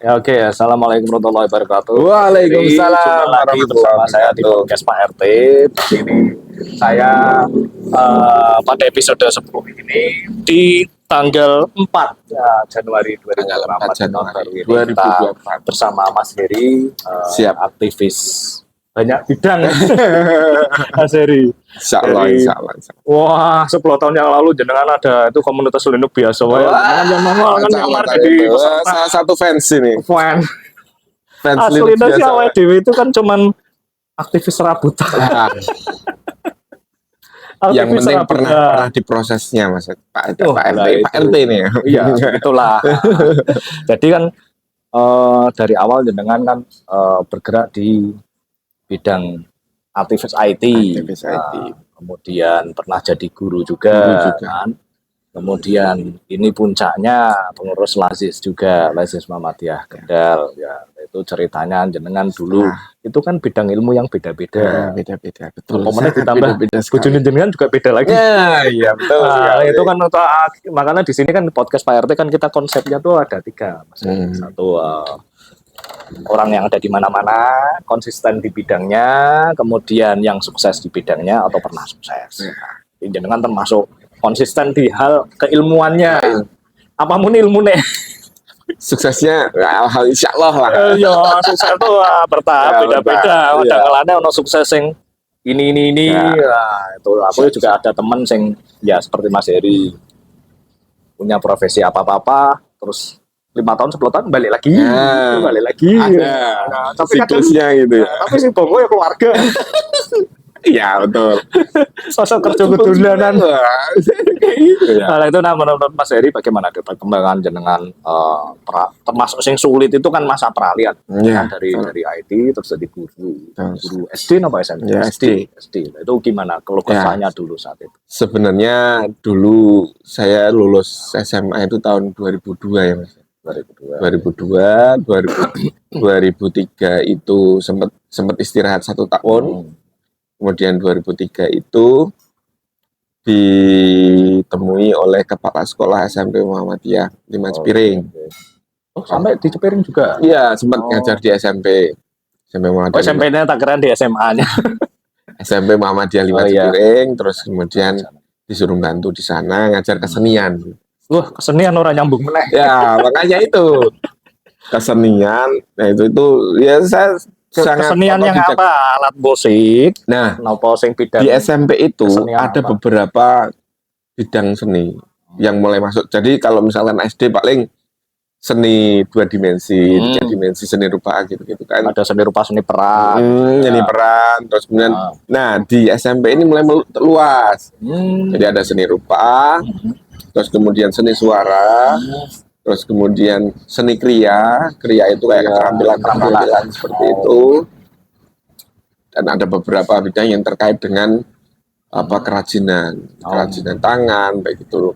Ya, oke, assalamualaikum warahmatullahi wabarakatuh. Waalaikumsalam Lagi bersama saya di podcast Pak RT. Di sini saya pada episode 10 ini di tanggal 4 Januari Tanggal 4 Januari kita 2024 bersama Mas Heri, Siap. aktivis banyak bidang. Mas Heri. Insyaallah, insyaallah. Wah, 10 tahun yang lalu jenengan ada itu komunitas Linux biasa wae. Jenengan yang manual kan nyamar jadi peserta. Salah satu fans ini. Fan. Fans Aslinya Linux sih biasa. awal dewe itu kan cuman aktivis serabutan. Nah, yang penting pernah diprosesnya Mas Pak RT, Pak RT ini ya. Iya, itulah. Jadi kan dari awal jenengan kan bergerak di bidang aktivis IT. Aktivis IT. Kemudian pernah jadi guru juga. Kan. Kemudian ini puncaknya pengurus Lazis juga, Lazis Muhammadiyah Kendal. Ya, itu ceritanya jenengan dulu. Itu kan bidang ilmu yang beda-beda. Beda-beda, betul. Pokoknya ditambah bojone jenengan juga beda lagi. Ya, iya betul. Itu kan makanya di sini kan podcast Pak RT kan kita konsepnya tuh ada 3. Mas. Satu orang yang ada di mana-mana, konsisten di bidangnya, kemudian yang sukses di bidangnya atau pernah sukses. Jenengan termasuk konsisten di hal keilmuannya. Apapun ilmunya. Suksesnya hal insyaallah lah. Iya, sukses itu bertahap beda-beda. Ada kalanya ono sukses yang ini. Nah, itu aku juga ada teman sing ya seperti Mas Heri punya profesi apa-apa terus 5 tahun 10 tahun balik lagi. Nah, tapi siklusnya gitu ya. Tapi sih bongo ya keluarga. Iya betul. Sosok kerja kedulanan. Nah, itu menurut Mas Heri bagaimana perkembangan jenengan termasuk yang sulit itu kan masa peralihan kan dari IT terus jadi guru SD apa SMP? Ya, SD. Itu gimana keluh kesahnya dulu saat itu? Sebenarnya dulu saya lulus SMA itu tahun 2002 ya Mas. 2002, 2003 itu sempat istirahat 1 tahun. Kemudian 2003 itu ditemui oleh kepala sekolah SMP Muhammadiyah di Cipiring. Oh, sampai di Cipiring juga? Iya, sempat ngajar di SMP Muhammadiyah. Oh, SMP-nya tak keren di SMA-nya. SMP Muhammadiyah 5 Cipiring, terus kemudian disuruh bantu di sana ngajar kesenian. Wah, kesenian orang nyambung meneh. Ya, makanya itu. Kesenian, nah itu ya saya sangat kesenian yang apa? Alat musik. Nah, bidang di SMP itu ada apa? beberapa bidang seni yang mulai masuk. Jadi kalau misalkan SD paling seni 2 dimensi, 3 dimensi, seni rupa gitu kan. Ada seni rupa, seni peran. Seni peran, terus kemudian nah di SMP ini mulai luas. Jadi ada seni rupa, terus kemudian seni suara, terus kemudian seni kriya itu kayak keterampilan seperti itu. Dan ada beberapa bidang yang terkait dengan kerajinan tangan, baik itu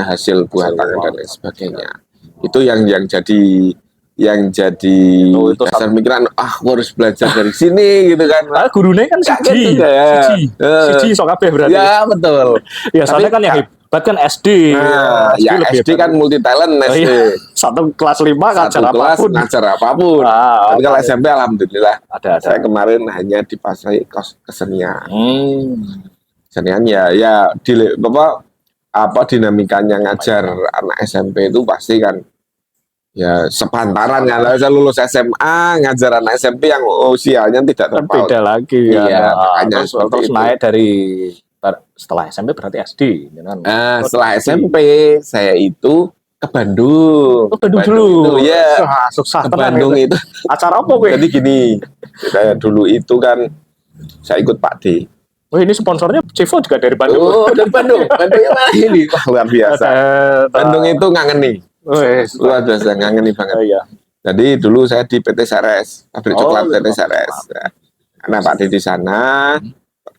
hasil buah tangan dan lain sebagainya. Itu yang jadi dasar pikiran, aku harus belajar dari sini gitu kan. Gurunya kan siji sok kabeh berarti. Ya betul. Ya soalnya kan yang hebat kan SD. SD kan multi talent SD. Satu kelas 5 ngajar apapun. Tapi kalau SMP alhamdulillah ada. Saya kemarin hanya dipasai kesenian. Kesenian ya dinamikanya ngajar anak SMP itu pasti kan ya sepantaran ya. Saya lulus SMA ngajar anak SMP yang usianya tidak terpaut. Beda lagi ya. Makanya terus naik dari setelah SMP berarti SD. Setelah SMP saya itu ke Bandung. Bandung dulu. Ya. Susah ke Bandung itu. Acara apa gue? Jadi gini, saya dulu itu kan saya ikut Pak D. Oh, ini sponsornya Civo juga dari Bandung. Oh, dari Bandung. Bandungnya mana ini? Wah, luar biasa. Bandung itu ngangen nih. Luar biasa, ngangen nih banget. Iya. Jadi dulu saya di PT Sares, pabrik coklat PT Sares. Karena Pak D di sana,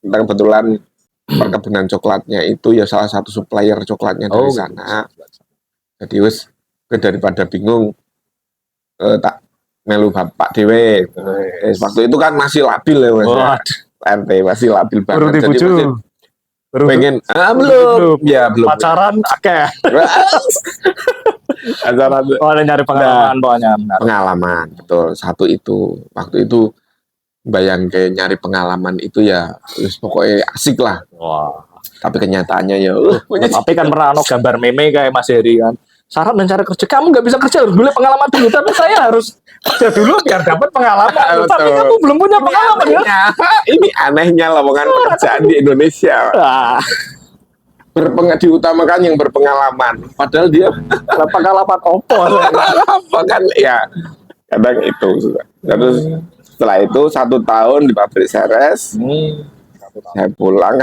kebetulan perkebunan coklatnya itu ya salah satu supplier coklatnya dari sana. Jadi daripada bingung tak melu Pak Dewe. Waktu itu kan masih labil ya Mas. RT masih labil banget. Jadi masih pengen belum. Ya belum. Pacaran akeh. Acara Oh, ada nyari pengalaman pokoknya. Benar. pengalaman, betul. Satu itu. Waktu itu bayang kayak nyari pengalaman itu ya, terus pokoknya asik lah. Wah. Tapi kenyataannya ya, Tapi kan pernah ada gambar meme kayak Mas Heri kan. Syarat mencari kerja, kamu nggak bisa kerja harus boleh pengalaman dulu. Tapi saya harus kerja dulu biar dapat pengalaman. Tapi Betul. kamu belum punya pengalaman ya. Ini anehnya lowongan pekerjaan di Indonesia. Ah, Diutamakan yang berpengalaman. Padahal dia pengalaman opo. apa kan ya kadang itu. Terus setelah itu 1 tahun di pabrik Ceres, saya pulang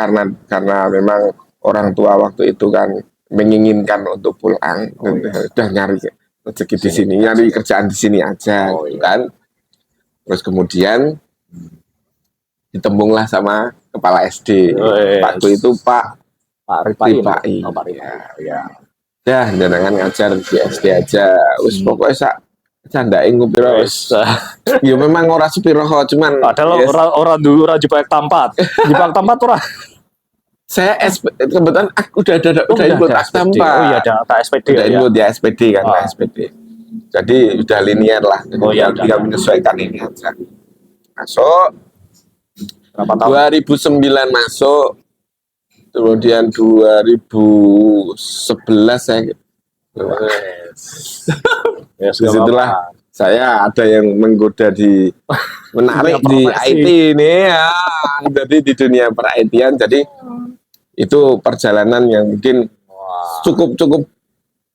karena memang orang tua waktu itu kan menginginkan untuk pulang, udah nyari rezeki di sini, nyari kerjaan di sini aja, Oh, gitu kan. Terus kemudian ditembunglah sama kepala SD. Oh, yes. Waktu itu Pak Ripai. Ripai. Oh, Pak Ripai. Ya. Ya, jangan ngajar di SD aja. Wis pokoknya sak candake ngupiro wis. Ya memang ora sepiro cuman Padahal yes, orang dulu ora Jepang tampat. Jepang tampat ora. saya kebetulan udah ikut tak SPD. tampak. Oh iya, ada SPD Udah ya. ikut di SPD kan, SPD. Jadi udah linear lah. Oh, iya, Tinggal menyesuaikan ini aja. Masuk Berapa tahun? 2009 masuk, kemudian 2011 saya Ya, disitulah saya ada yang menggoda di menarik di IT ini ya. Jadi di dunia per-IT-an, jadi itu perjalanan yang mungkin cukup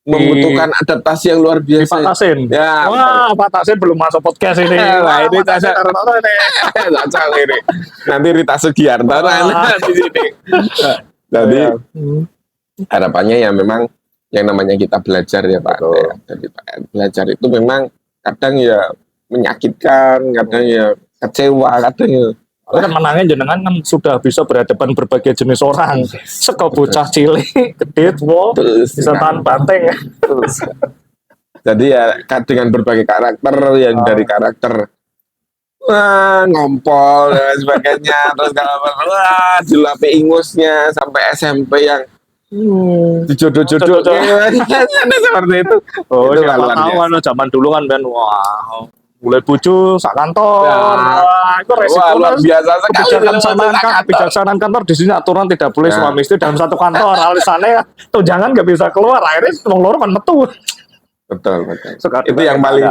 membutuhkan adaptasi yang luar Di biasa. Pak Tasin. Ya, Wah, Pak Tasin belum masuk podcast ini. Wah, ini Pak Tasin cocok. taruh ini. Cocok ini. Nanti Rita Sugiarto di sini. Jadi harapannya ya memang yang namanya kita belajar ya Pak. Betul. Ya, jadi belajar itu memang kadang ya menyakitkan, kadang ya kecewa, kadang ya Kan menangnya jenengan kan sudah bisa berhadapan berbagai jenis orang. Seko bocah cilik, gede, tua, terus bisa tahan banteng. terus. Jadi ya dengan berbagai karakter yang dari karakter ngompol dan sebagainya, terus kalau wah julape ingusnya sampai SMP yang dijodoh-jodoh seperti itu. Oh, Itu siapa luar tahu biasa. kan zaman dulu kan Ben, wah, mulai bucu sak kantor. Ya. Wah, itu resiko Wah, luar biasa sekali. kebijaksanaan kantor di sini aturan tidak boleh Ya. suami istri dalam satu kantor. Alasannya tunjangan nggak bisa keluar. Akhirnya wong loro kan metu. Betul. Sekarang Itu yang paling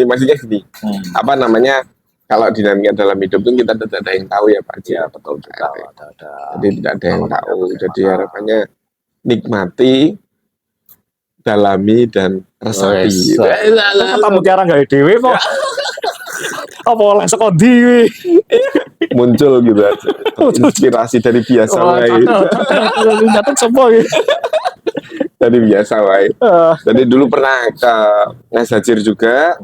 maksudnya gini. Hmm. Apa namanya? Kalau dinamika dalam hidup itu kita tidak ada yang tahu ya Pak. Ya, betul juga. Ada. Jadi tidak ada yang tahu. Jadi harapannya nikmati, dalami dan resapi. Ketemu tiara nggak dewe kok. Apa oleh sekondi? Muncul gitu aja. Inspirasi dari biasa wae. Nyatet semua gitu. Dari biasa wae. Jadi dulu pernah ke Ngasajir juga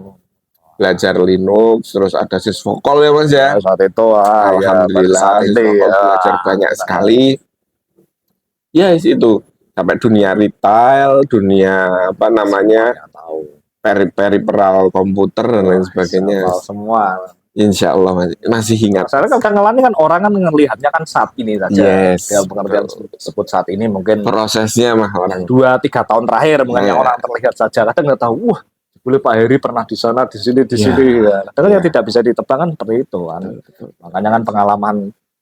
belajar Linux, terus ada sysvokol ya Mas ya. Saat itu Alhamdulillah sysvokol belajar banyak sekali. Ya itu sampai dunia retail, dunia apa namanya tahu periperal komputer dan lain sebagainya. semua. Insya Allah masih ingat. Soalnya kan ngelani kan orang kan ngelihatnya kan saat ini saja. Yes, Ya, pengertian sebut saat ini mungkin Prosesnya mah orang 2-3 tahun terakhir mungkin yang Iya. orang terlihat saja. Kadang nggak tahu, wah boleh Pak Heri pernah di sana, di sini, di Iya. sini. Ya. Kadang yang tidak bisa ditebak kan seperti itu kan. Makanya kan pengalaman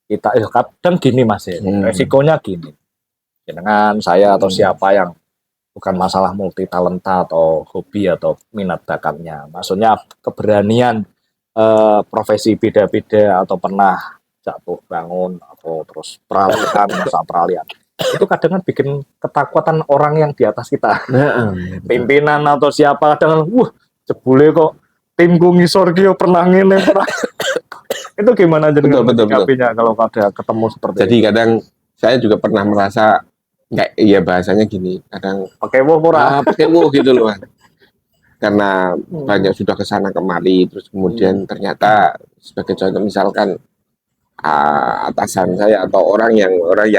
kita, kadang gini Mas ya, resikonya gini. Dengan saya atau siapa yang bukan masalah multi talenta atau hobi atau minat bakatnya. Maksudnya keberanian profesi beda-beda atau pernah jatuh bangun atau terus peralihan masa peralihan. Itu kadang kan bikin ketakutan orang yang di atas kita. Pimpinan atau siapa kadang jebule kok timku ngisor ki pernah ngene pernah. Itu gimana jadi Betul. menyikapinya kalau ada ketemu seperti Jadi kadang saya juga pernah merasa nggak, iya bahasanya gini, kadang pakai ora. pakai gitu loh. Karena banyak sudah kesana kemari, terus kemudian ternyata sebagai contoh misalkan atasan saya atau orang yang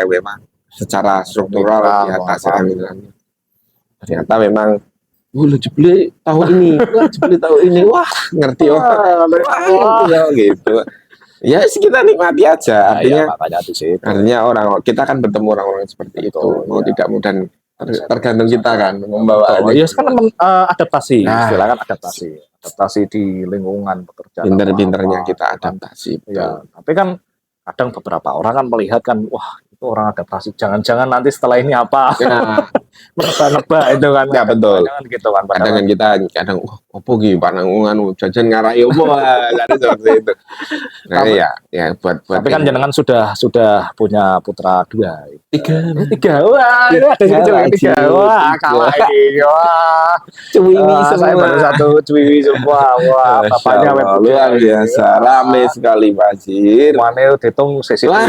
memang secara struktural di atas saya misalnya. Ternyata memang jebule tahu ini, wah ngerti gitu. Ya kita nikmati aja. Artinya makanya di situ. artinya kita kan bertemu orang-orang seperti itu. Mau tidak mau dan tergantung kita kan membawa. Oh, iya kan adaptasi, Nah, istilahnya kan adaptasi di lingkungan pekerjaan. pinter-pinternya apa-apa. kita adaptasi. Ya, tapi kan kadang beberapa orang kan melihat kan, wah itu orang adaptasi, jangan-jangan nanti setelah ini apa, Ya, nebak-nebak itu kan. ya betul. Jangan gitu kan. Kadang kan kita opo gitu panangungan jajan ngarai opo ada seperti itu. Nah Tapi- ya buat Tapi kan ini. jenengan sudah punya putra 2. tiga 3, wah itu ada Tiga yang lagi. 3, wah kalah ini, wah. cuwi Wah, saya baru satu cuy semua, wah bapaknya web luar biasa rame sekali Fajir. Semuanya dihitung sesi. Wah.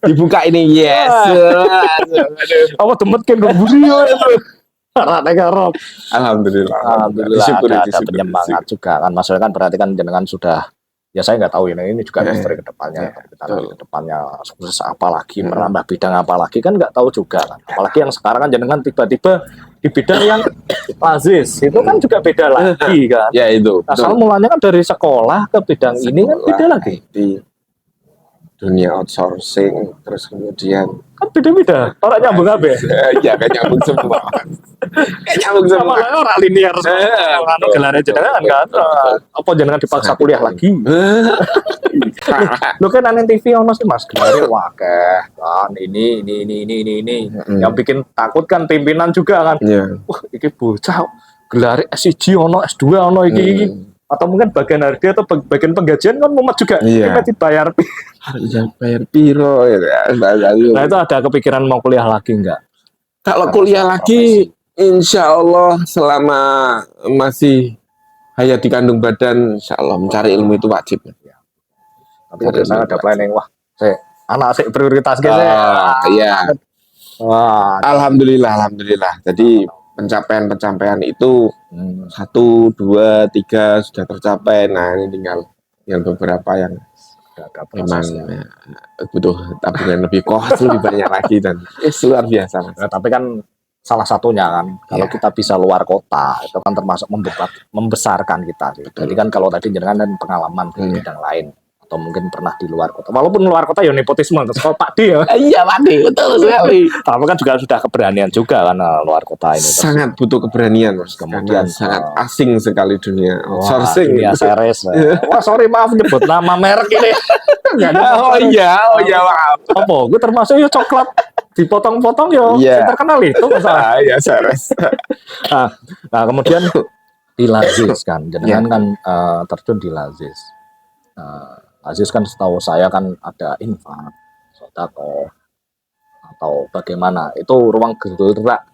Dibuka ini yes. Apa demet kan keburi ya itu. Rata garop. Alhamdulillah. Alhamdulillah Disyukuri, ada disyukuri, penyemangat juga kan. Maksudnya kan berarti kan jenengan sudah, ya saya nggak tahu ini juga misteri ke depannya. Kita nanti ke depannya sukses apa lagi, merambah bidang apa lagi kan nggak tahu juga kan. Apalagi yang sekarang kan jenengan tiba-tiba di bidang yang lazis itu kan juga beda lagi kan. Ya itu. Asal mulanya kan dari sekolah ke bidang ini kan beda lagi. Di dunia outsourcing terus kemudian Kan beda-beda. Orang nyambung apa? ya kan nyambung semua. Kayak nyambung semua. Sama orang linear semua. Kan gelarnya jenengan kan. Apa jenengan dipaksa kuliah lagi? Lu kan nonton TV ono sih Mas, gelarnya wakeh kan ini. Yang bikin takut kan pimpinan juga kan. Iya. Wah, iki bocah gelar S1 ono, S2 ono iki. Atau mungkin bagian harga atau bagian penggajian kan mumet juga. Iya. Kita dibayar. Harus bayar piro ya. Nah itu ada kepikiran mau kuliah lagi enggak? Kalau kuliah lagi insya Allah selama masih hayat di kandung badan insya Allah mencari ilmu itu wajib. Tapi biasanya ada planning, wah saya anak saya prioritas gitu. Iya. Wah, Alhamdulillah. Jadi pencapaian itu 1, 2, 3 sudah tercapai. Nah ini tinggal beberapa yang ada memang prosesnya. butuh tabungan lebih lebih banyak lagi dan luar biasa Mas. Nah, tapi kan salah satunya kan kalau Iya. kita bisa luar kota itu kan termasuk membesarkan kita. Jadi kan kalau tadi jenengan dan pengalaman di Iya. bidang lain atau mungkin pernah di luar kota. Walaupun luar kota ya nepotisme terus kalau Pak D ya. Iya Pak D, betul sekali. Tapi kan juga sudah keberanian juga kan luar kota ini. Terus, Sangat butuh keberanian Mas. Kemudian, Karena sangat asing sekali dunia wah, outsourcing. dunia series. Wah sorry maaf nyebut nama merek ini. Nggak ada Oh iya maaf. apa? Gue termasuk ya coklat dipotong-potong ya. Iya. Yang terkenal itu masalah. Ya seres. Nah kemudian di Lazis kan, jenengan Ya. kan terjun di Lazis. Lazis kan setahu saya kan ada infak, sodako, atau bagaimana? Itu ruang gerak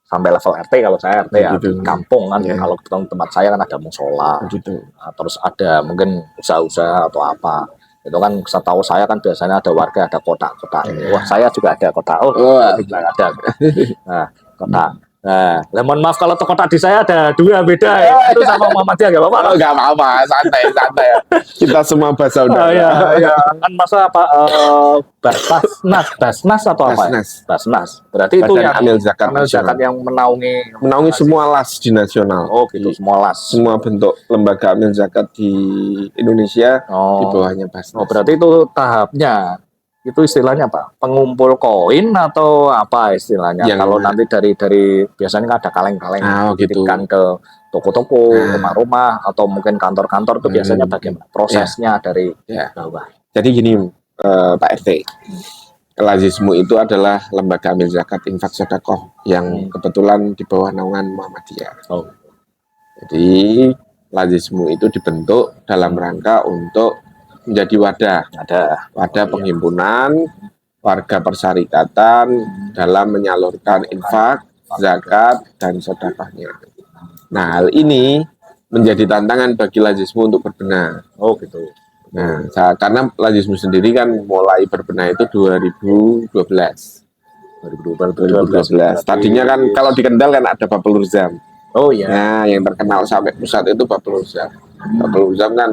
sampai level RT kalau saya RT ya Gitu. di kampung kan. Ya. Kalau tempat saya kan ada musola, Gitu. terus ada mungkin usaha-usaha atau apa. Itu kan setahu saya kan biasanya ada warga ada kotak-kotak. Wah saya juga ada kotak. Oh, Wah. bilang ada. Nah kotak. Nah, mohon maaf kalau kotak di saya ada 2 beda ya. Itu sama Muhammadiyah nggak apa-apa. Oh, nggak apa-apa, santai. Kita semua bahasa udah. Iya. Kan masa apa Basnas atau apa? Ya? Basnas. Berarti itu Badan yang amil zakat amil zakat yang menaungi semua las di nasional. Oh gitu, semua las. Semua bentuk lembaga amil zakat di Indonesia di Oh, bawahnya Basnas. berarti itu tahapnya. Itu istilahnya apa? Pengumpul koin atau apa istilahnya? Yang Kalau mana? nanti dari biasanya kan ada kaleng-kaleng Oh, gitu. dititipkan ke toko-toko, Nah. rumah-rumah atau mungkin kantor-kantor itu biasanya bagaimana prosesnya dari Ya. bawah? Jadi gini, Pak RT, Lazismu itu adalah lembaga amil zakat infak sedekah yang kebetulan di bawah naungan Muhammadiyah. Oh. Jadi Lazismu itu dibentuk dalam rangka untuk menjadi wadah penghimpunan warga persyarikatan dalam menyalurkan infak, zakat, dan sedekahnya. Nah, hal ini menjadi tantangan bagi Lazismu untuk berbenah. Oh gitu. Nah, karena Lazismu sendiri kan mulai berbenah itu 2012. 2012. Tadinya kan kalau di Kendal kan ada Bapel Urzam. Oh iya. Nah, yang terkenal sampai pusat itu Bapel Urzam. Bapel Urzam kan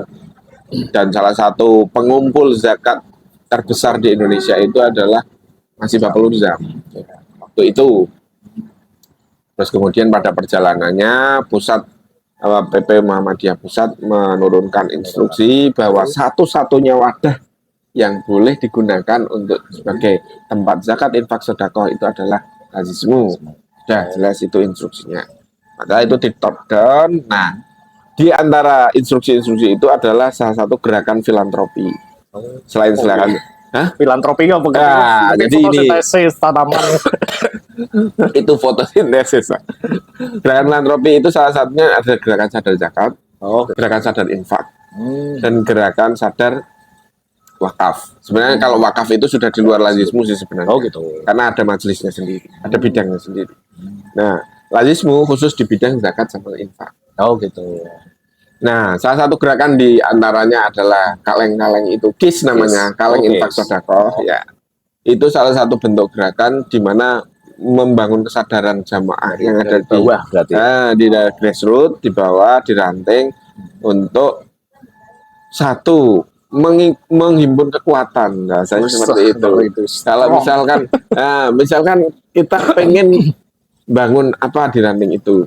dan salah satu pengumpul zakat terbesar di Indonesia itu adalah masih Bapel Urzam. Waktu itu. Terus kemudian pada perjalanannya PP Muhammadiyah Pusat menurunkan instruksi bahwa satu-satunya wadah yang boleh digunakan untuk sebagai tempat zakat infak sedekah itu adalah lazismu. Sudah jelas itu instruksinya. Maka itu di top down. Nah, di antara instruksi-instruksi itu adalah salah satu gerakan filantropi. Selain Hah? Filantropi apa? Jadi ini fotosintesis tanaman. itu fotosintesis. Gerakan filantropi itu salah satunya ada gerakan sadar zakat, gerakan sadar infak, dan gerakan sadar wakaf. Sebenarnya kalau wakaf itu sudah di luar lazismu sih sebenarnya. Gitu. Karena ada majelisnya sendiri, ada bidangnya sendiri. Nah, lazismu khusus di bidang zakat sama infak. Gitu. Nah, salah satu gerakan di antaranya adalah kaleng-kaleng itu, KIS namanya, kaleng infak sedekah. Ya, itu salah satu bentuk gerakan di mana membangun kesadaran jamaah yang ada di bawah, berarti. Di grassroots, di bawah, di ranting untuk satu menghimpun kekuatan, rasanya seperti itu. Kalau misalkan kita pengen bangun apa di ranting itu,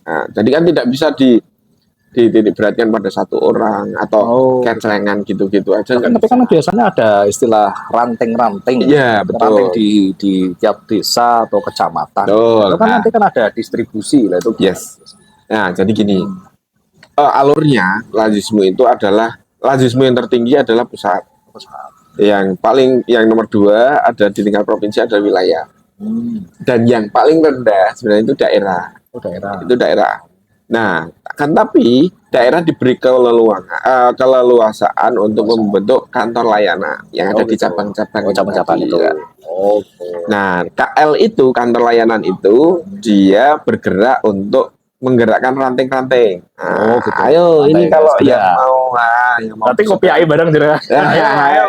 nah, jadi kan tidak bisa dititik beratkan pada satu orang atau kecelengan gitu-gitu aja. Tapi kan biasanya ada istilah ranting-ranting. Iya, betul. Ranting di tiap desa atau kecamatan. Itu kan nanti kan ada distribusi lah itu. Yes. Nah, jadi gini. Alurnya lazismu itu adalah lazismu yang tertinggi adalah pusat. Yang nomor 2 ada di tingkat provinsi, ada wilayah. Dan yang paling rendah sebenarnya itu daerah. Itu daerah. Nah, kan tapi daerah diberi keleluasaan untuk membentuk kantor layanan yang ada di cabang-cabang itu. Ya. Nah, KL itu kantor layanan itu dia bergerak untuk menggerakkan ranting-ranting. Ayo ini kalau yang mau Nanti kopi air bareng juga. Ayo.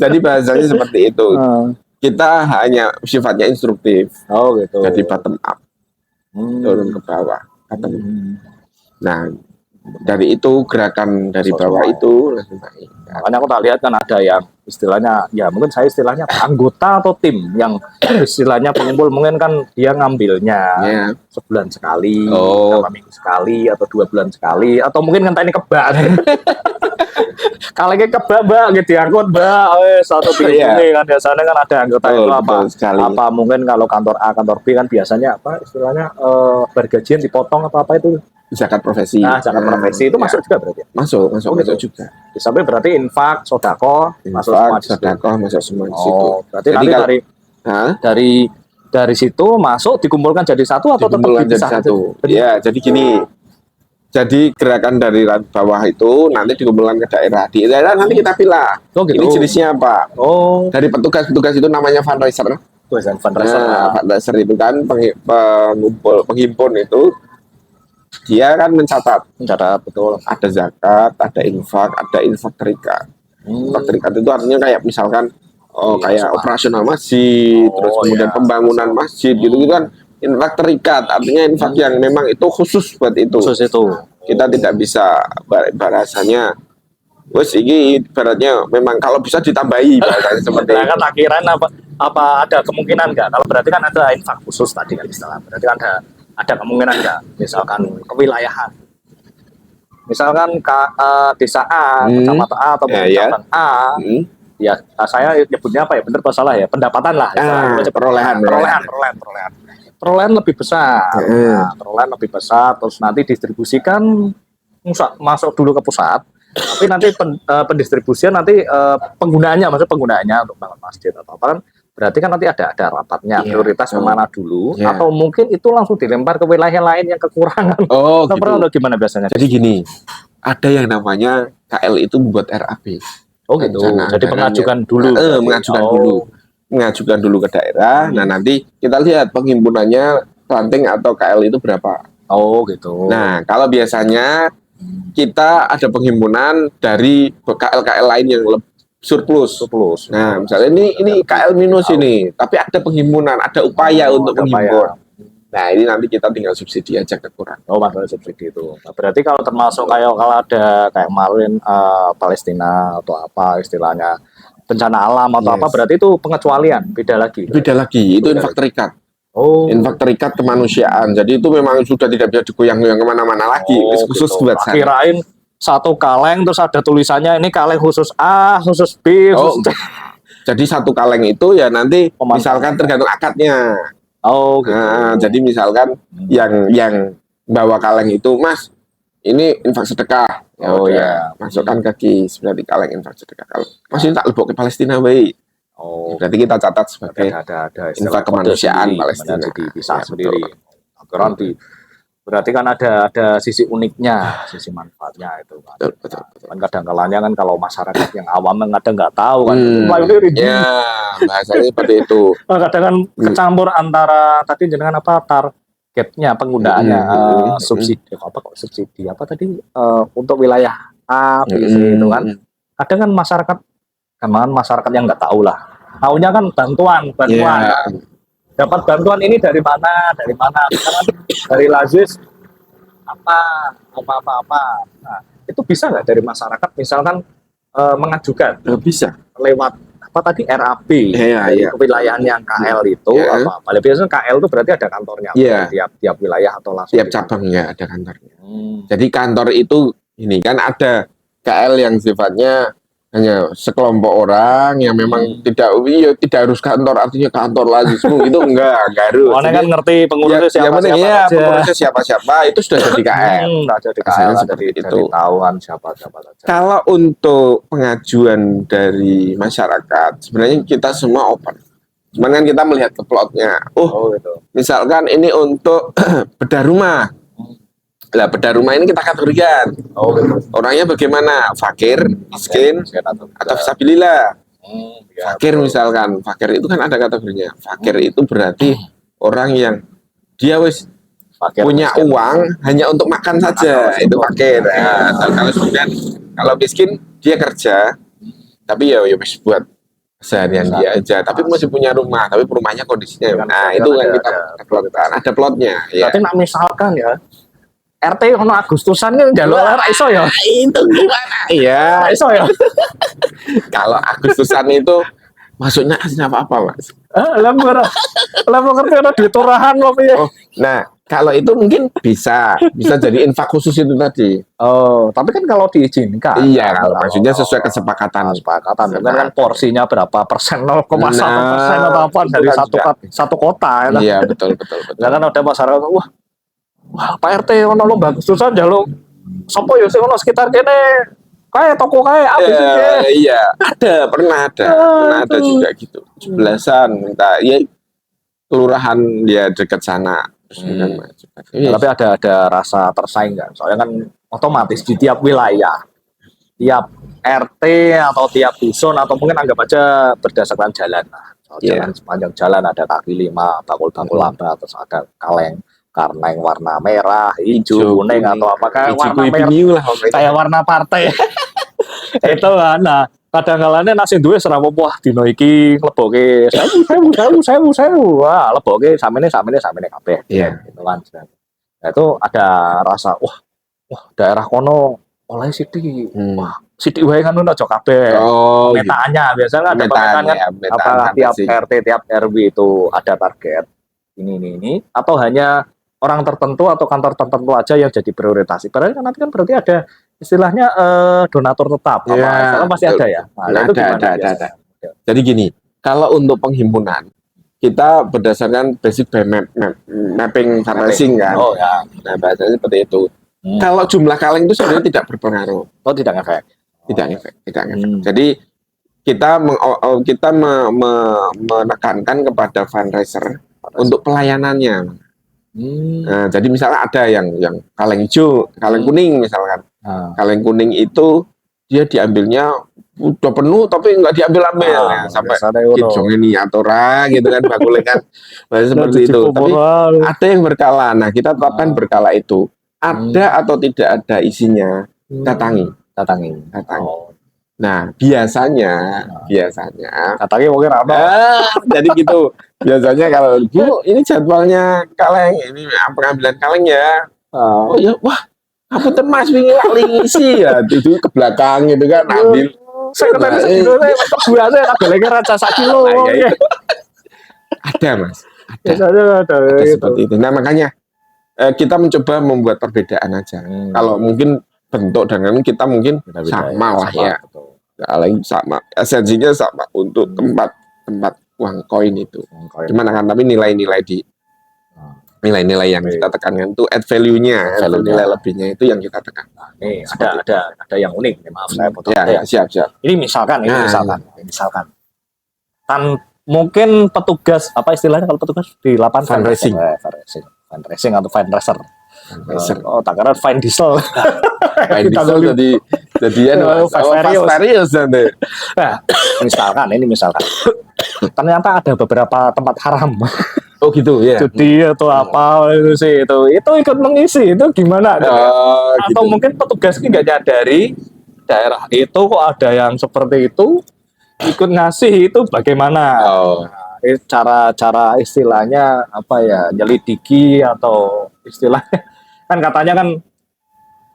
Jadi bahasanya seperti itu. Kita hanya sifatnya instruktif. Gitu. Jadi bottom up. Turun ke bawah. Nah, dari itu gerakan dari bawah itu langsung naik. Makanya aku tak lihat kan ada yang istilahnya, ya mungkin saya istilahnya anggota atau tim yang istilahnya pengumpul, mungkin kan dia ngambilnya sebulan sekali, beberapa minggu sekali, atau 2 bulan sekali, atau mungkin ngenteni kebak. Kalau kayak kebak mbak gitu ya, aku mbak, satu ini kan biasanya kan ada anggota itu apa mungkin kalau kantor A kantor B kan biasanya apa istilahnya bergajian dipotong apa itu zakat profesi. Nah, zakat profesi itu masuk juga berarti. Masuk juga. Sampai berarti infak, sodako, masuk semua di situ. Berarti jadi nanti dari situ masuk dikumpulkan jadi satu atau tetap dipisah satu? Ya, jadi gini. Jadi gerakan dari bawah itu nanti dikumpulkan ke daerah. Di daerah nanti kita pilih. Ini jenisnya apa? Dari petugas itu namanya fundraiser. Fundraiser itu kan penghimpun itu. Dia kan mencatat betul. Ada zakat, ada infak terikat. Infak terikat itu artinya kayak misalkan kayak operasional masjid, terus kemudian pembangunan masjid gitu kan. Infak terikat artinya infak yang memang itu khusus buat itu. Kita tidak bisa bahasanya ini ibaratnya memang kalau bisa ditambahi bahasanya seperti itu. Kan akhiran apa ada kemungkinan nggak? Kalau berarti kan ada infak khusus tadi kan istilah. Berarti kan ada kemungkinan nggak? Misalkan kewilayahan. Misalkan desa A, kecamatan A atau kecamatan A. Ya, saya nyebutnya apa ya? Benar atau salah ya? Pendapatan lah. Perolehan lebih besar. Perolehan lebih besar, terus nanti distribusikan masuk dulu ke pusat. Tapi nanti pendistribusian nanti penggunaannya untuk bangun masjid atau apa kan? Berarti kan nanti ada rapatnya prioritas kemana dulu, atau mungkin itu langsung dilempar ke wilayah lain yang kekurangan. Gitu. Gimana biasanya? Jadi gini, ada yang namanya KL itu membuat RAP. Gitu. Jadi mengajukan dulu. Mengajukan dulu ke daerah. Nah nanti kita lihat penghimpunannya ranting atau KL itu berapa. Gitu. Nah kalau biasanya kita ada penghimpunan dari KL lain yang surplus. Nah misalnya ini KL minus ini, tapi ada penghimpunan, ada upaya untuk menghimpun. Nah ini nanti kita tinggal subsidi aja kekurangan. Masalah subsidi itu. Nah, berarti kalau termasuk kalau ada kayak kemarin Palestina atau apa istilahnya bencana alam atau apa, berarti itu pengecualian, beda lagi. Itu infak terikat. Infak terikat kemanusiaan. Jadi itu memang sudah tidak bisa digoyang-goyang kemana-mana lagi. Khusus buat saya. Kirain satu kaleng terus ada tulisannya ini kaleng khusus A, khusus B, khusus C. Jadi satu kaleng itu ya nanti Pemanfaatan. misalkan tergantung akadnya. Oh, gitu. Nah, jadi misalkan yang bawa kaleng itu, Mas, ini infak sedekah. Ya Oh, udah, ya. masukkan ke KIS, berarti kaleng infak sedekah. Kalau Mas ini tak lebok ke Palestina, baik. Oh, Berarti kita catat sebagai ada infak istilah kode kemanusiaan sendiri, Palestina. dimana dipisah Ya, sendiri. betul. Nanti berarti kan ada sisi uniknya, sisi manfaatnya itu kan. Betul. Kan kadang-kalanya kan kalau masyarakat yang awam kan kadang nggak tahu kan. Wah, ini ribet. Ya, bahasanya seperti itu. Kadang kan kecampur antara tadi jenengan apa targetnya penggunaannya subsidi apa kok subsidi apa tadi untuk wilayah A, B, C itu kan. Kadang kan masyarakat yang nggak tahu lah. Taunya kan bantuan. Ya. Dapat bantuan ini dari mana? Misalkan dari Lazis apa. Nah, itu bisa nggak dari masyarakat misalkan mengajukan Bisa. lewat apa tadi RAB Iya, dari iya. kewilayahan yang KL itu Iya. apa? Paling biasanya KL itu berarti ada kantornya Iya. tiap wilayah atau langsung Tiap di cabang ya ada kantornya. kantor. Jadi kantor itu ini kan ada KL yang sifatnya hanya sekelompok orang yang memang tidak harus kantor, artinya kantor lazismu itu enggak harus. Soalnya kan ngerti pengurusnya siapa ya, pengurusnya siapa itu sudah jadi KL. Udah jadi Biasanya KL seperti jadi itu. tahu kan siapa saja. Kalau untuk pengajuan dari masyarakat, sebenarnya kita semua open. Cuman kan kita melihat ke plotnya. Oh gitu. Misalkan ini untuk bedah rumah. Lah bedah rumah ini kita kategorikan. Oh gitu. Orangnya bagaimana? Fakir, miskin, atau fisabilillah. Ya, Fakir misalkan, fakir itu kan ada kategorinya. Fakir itu berarti orang yang dia wis fakir, punya miskin. uang hanya untuk makan saja, itu fakir. Nah, kalau miskin dia kerja, tapi ya wis buat seharian dia aja, tapi masih punya rumah, tapi rumahnya kondisinya. Nah itu kan kita ada plotnya. Berarti nak misalkan ya RT ono Agustusan kan njaluk ora iso ya. Itu gimana? Iya, Iso ya. kalau Agustusan itu maksudnya apa Mas? Lah ngerti ono duit turahan kok piye. Oh, nah, kalau itu mungkin bisa jadi infak khusus itu tadi. Oh, tapi kan kalau diizinkan. Iya, kalau maksudnya sesuai kesepakatan. Kan porsinya berapa persen, 0,1% atau apa dari satu kota ya. Iya, betul. Lah kan ada masyarakat wah Pak RT ono lomba Agustusan njaluk sapa ya sing ono sekitar kene kae toko kae habis iki. Iya, pernah ada juga gitu. 17-an minta ya kelurahan dia dekat sana. Tapi ada rasa tersaing kan? Soalnya kan otomatis di tiap wilayah, tiap RT atau tiap dusun atau mungkin anggap aja berdasarkan jalan. Jalan sepanjang jalan ada kaki lima, bakul-bakul laba, terus ada kaleng karena yang warna merah, hijau, kuning atau apakah warna merah kayak warna partai. Itu kan. Nah, kadang-kadang nasi duwe serapa wah dino iki leboke 1000. Wah, leboke samene kabeh. Iya. Gitu kan. Nah, itu ada rasa wah daerah kono oleh sithik. Wah, sithik wae kan aja kabeh. Oh, Pemetaannya biasanya ada pemetaan kan apakah tiap RT, tiap RW itu ada target ini atau hanya orang tertentu atau kantor tertentu aja yang jadi prioritas. Berarti kan nanti kan berarti ada istilahnya donatur tetap apa pasti ada ya. Nah, itu ada. Jadi gini, kalau untuk penghimpunan kita berdasarkan basic mapping fundraising kan. Oh ya. Nah, bahasanya seperti itu. Kalau jumlah kaleng itu sebenarnya tidak berpengaruh. Oh, tidak ngefek. Tidak ngefek. Jadi kita menekankan kepada fundraiser untuk pelayanannya. Nah, jadi misalnya ada yang kaleng hijau, kaleng kuning misalkan. Kaleng kuning itu dia diambilnya udah penuh tapi nggak diambil sampai kijong ini atau gitu kan bagulnya kan seperti itu. Tapi ada yang berkala. Nah, kita tetapkan berkala itu. Ada atau tidak ada isinya, datangi. Nah, biasanya katanya mungkin apa? Jadi gitu. Biasanya kalau Bu, ini jadwalnya kaleng, ini pengambilan kaleng ya. Oh ya, wah, apa Mas wingi lali ngisi ya, itu ke belakang gitu kan ambil. Sekretaris itu kebuane kabelnya raca 1 kilo. Ada Mas. Ada seperti itu. Nah, makanya kita mencoba membuat perbedaan aja. Kalau mungkin bentuk dan kita mungkin sama lah ya. kaleng sama, esensinya sama untuk tempat uang koin itu. Cuman kan tapi nilai-nilai yang Oke. kita tekankan itu add value-nya, Add value-nya. nilai lebihnya itu yang kita tekan. Nih Seperti ada yang unik nih, maaf saya potong Ya, ya. siap. Ini misalkan, Nah, misalkan. Mungkin petugas apa istilahnya kalau petugas di lapangan Fundraising. fundraising atau fundraiser. Fundraiser. Oh, tak kira fine diesel. Fine diesel jadian Fast-Furious nanti. Nah, misalkan. Ternyata ada beberapa tempat haram. Oh gitu ya. Judi atau apa itu ikut mengisi itu gimana? Atau Gitu. mungkin petugas ini nggak nyadari daerah itu kok ada yang seperti itu ikut ngasih itu bagaimana? Oh. Cara istilahnya apa ya, nyelidiki atau istilahnya kan katanya kan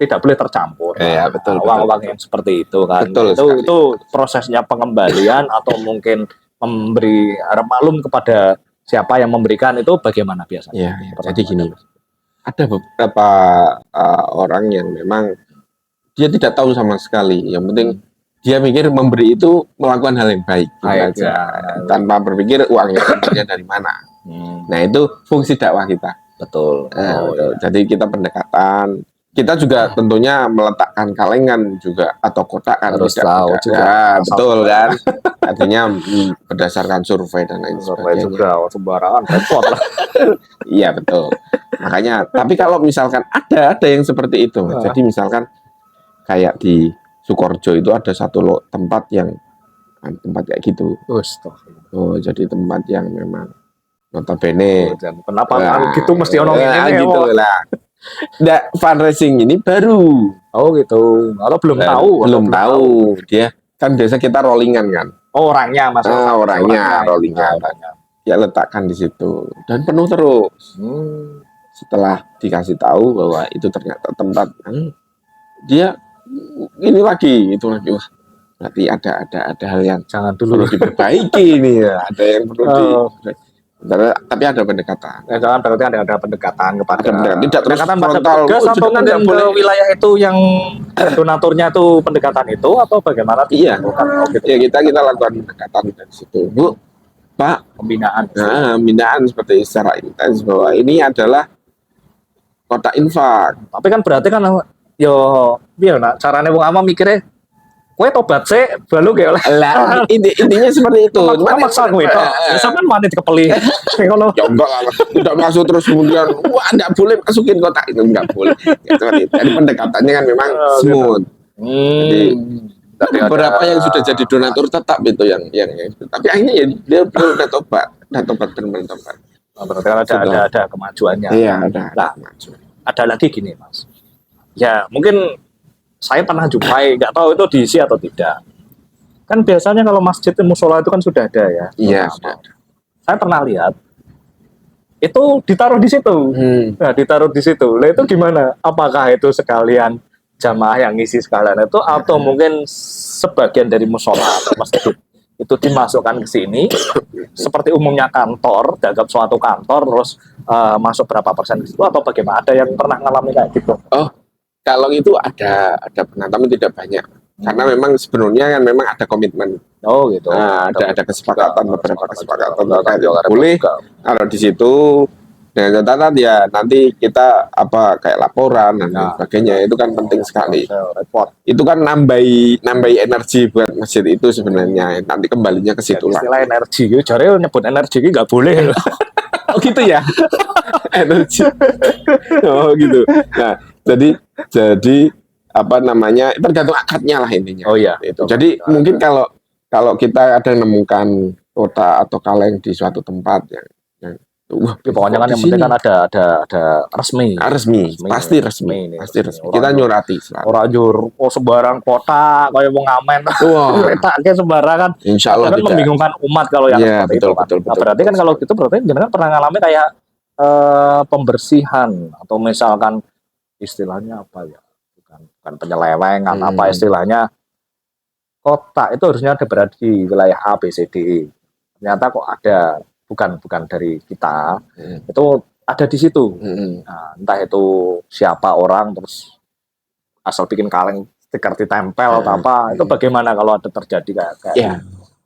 tidak boleh tercampur. Iya, betul. Uang-uang yang seperti itu kan. Betul Itu prosesnya pengembalian atau mungkin memberi maklum kepada siapa yang memberikan itu bagaimana biasanya? Iya. Jadi gini, ada beberapa orang yang memang dia tidak tahu sama sekali. Yang penting dia mikir memberi itu melakukan hal yang baik gitu Baik, aja, ya. tanpa berpikir uangnya sumbernya dari mana. Nah itu fungsi dakwah kita. Betul. Betul. Jadi kita pendekatan, kita juga tentunya meletakkan kalengan juga atau kotak kan Harus tidak tahu mudah. juga. Ya, betul kan. Artinya berdasarkan survei dan lain sebagainya. Juga sembarangan repot lah. Iya betul. Makanya, tapi kalau misalkan ada yang seperti itu, jadi misalkan kayak di Sukorejo itu ada satu tempat kayak gitu. Oh, jadi tempat yang memang notabene. Kenapa gitu mesti ono ini gitu lah. Nah, fundraising ini baru. Oh gitu. Atau belum tahu. Dia kan biasa kita rollingan kan. Oh, orangnya maksudnya. Orangnya rollingan. Ya letakkan di situ dan penuh terus. Setelah dikasih tahu bahwa itu ternyata tempat dia ini lagi itu lagi, wah berarti ada hal yang jangan dulu perlu diperbaiki nih ya, ada yang perlu tapi ada pendekatan. Jangan berarti ada pendekatan kepada tidak terus frontal atau mungkin ke wilayah itu yang donaturnya itu pendekatan itu atau bagaimana? Iya. Ya kita lakukan pendekatan dari situ, Bu, Pak, pembinaan seperti secara intens bahwa ini adalah kotak infak. Tapi kan berarti kan yo biar nak carane wong awam mikirnya kowe tobat sih balu kayak lah intinya seperti itu. Maksa kowe itu sampean manit kepeli ngono. Ya enggak lah, tidak masuk terus kemudian wah enggak boleh masukin kotak itu, enggak boleh. Jadi pendekatannya kan memang smooth. Jadi beberapa yang sudah jadi donatur tetap itu yang tapi akhirnya ya dia udah tobat benar-benar tobat. Berarti ada kemajuannya. Iya, ada kemajuan. Ada lagi gini, Mas. Ya, mungkin saya pernah jumpai, nggak tahu itu diisi atau tidak. Kan biasanya kalau masjid musola itu kan sudah ada ya. Iya, sudah ada. Saya pernah lihat itu ditaruh di situ. Nah, ditaruh di situ. Lah itu gimana? Apakah itu sekalian jamaah yang ngisi sekalian itu atau mungkin sebagian dari musola atau masjid itu dimasukkan ke sini seperti umumnya kantor, dianggap suatu kantor terus masuk berapa persen ke situ atau bagaimana? Ada yang pernah ngalami kayak gitu? Oh, kalau itu ada pernah, tapi tidak banyak. Karena memang sebenarnya kan memang ada komitmen. Oh gitu. Nah, ada kesepakatan, beberapa kesepakatan. Boleh kalau di situ dengan catatan ya nanti kita kayak laporan dan sebagainya, itu kan penting sekali. Itu kan nambahi energi buat masjid itu sebenarnya. Nanti kembalinya ke situ lah. Istilah energi, jare nyebut energi nggak boleh. Oh gitu ya. Energi. Oh gitu. Nah, jadi apa namanya, tergantung akadnya lah intinya. Oh iya. Itu. Jadi mungkin kalau kita ada menemukan kota atau kaleng di suatu tempat yang pokoknya kan yang penting kan ada resmi. Pasti resmi. Kita nyurati selalu. Ora njur sembarang kota kayak mau ngamen. Letaknya sembarangan. Insyaallah tidak. Membingungkan umat kalau yang seperti itu. Betul. Berarti kan kalau gitu berarti jenengan pernah ngalami kayak pembersihan atau misalkan istilahnya apa ya? Bukan penyelewengan apa istilahnya. Kota itu harusnya ada berada di wilayah A, B, C, D, E. Ternyata kok ada bukan dari kita, itu ada di situ. Nah, entah itu siapa orang terus asal bikin kaleng stiker ditempel atau apa, itu bagaimana kalau ada terjadi kayak Ya.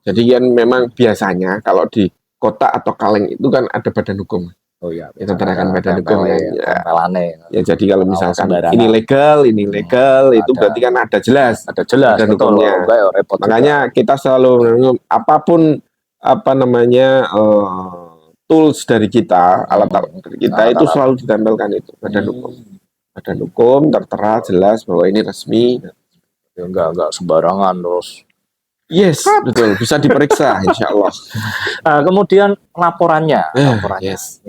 Jadi kan memang biasanya kalau di kota atau kaleng itu kan ada badan hukum. oh iya, Itu terakan badan hukum kan. Ya. tempelane. Ya jadi kalau misalkan sembarangan. ini legal, itu Ada. berarti kan ada jelas. Ada jelas Badan betul, hukumnya. enggak ya repot. Makanya kita selalu apapun tools dari kita, alat dari kita itu selalu ditempelkan itu badan hukum. Badan hukum tertera jelas bahwa ini resmi. Ya, enggak sembarangan terus. Yes, betul. Bisa diperiksa, insya Allah. Kemudian laporannya. Yes.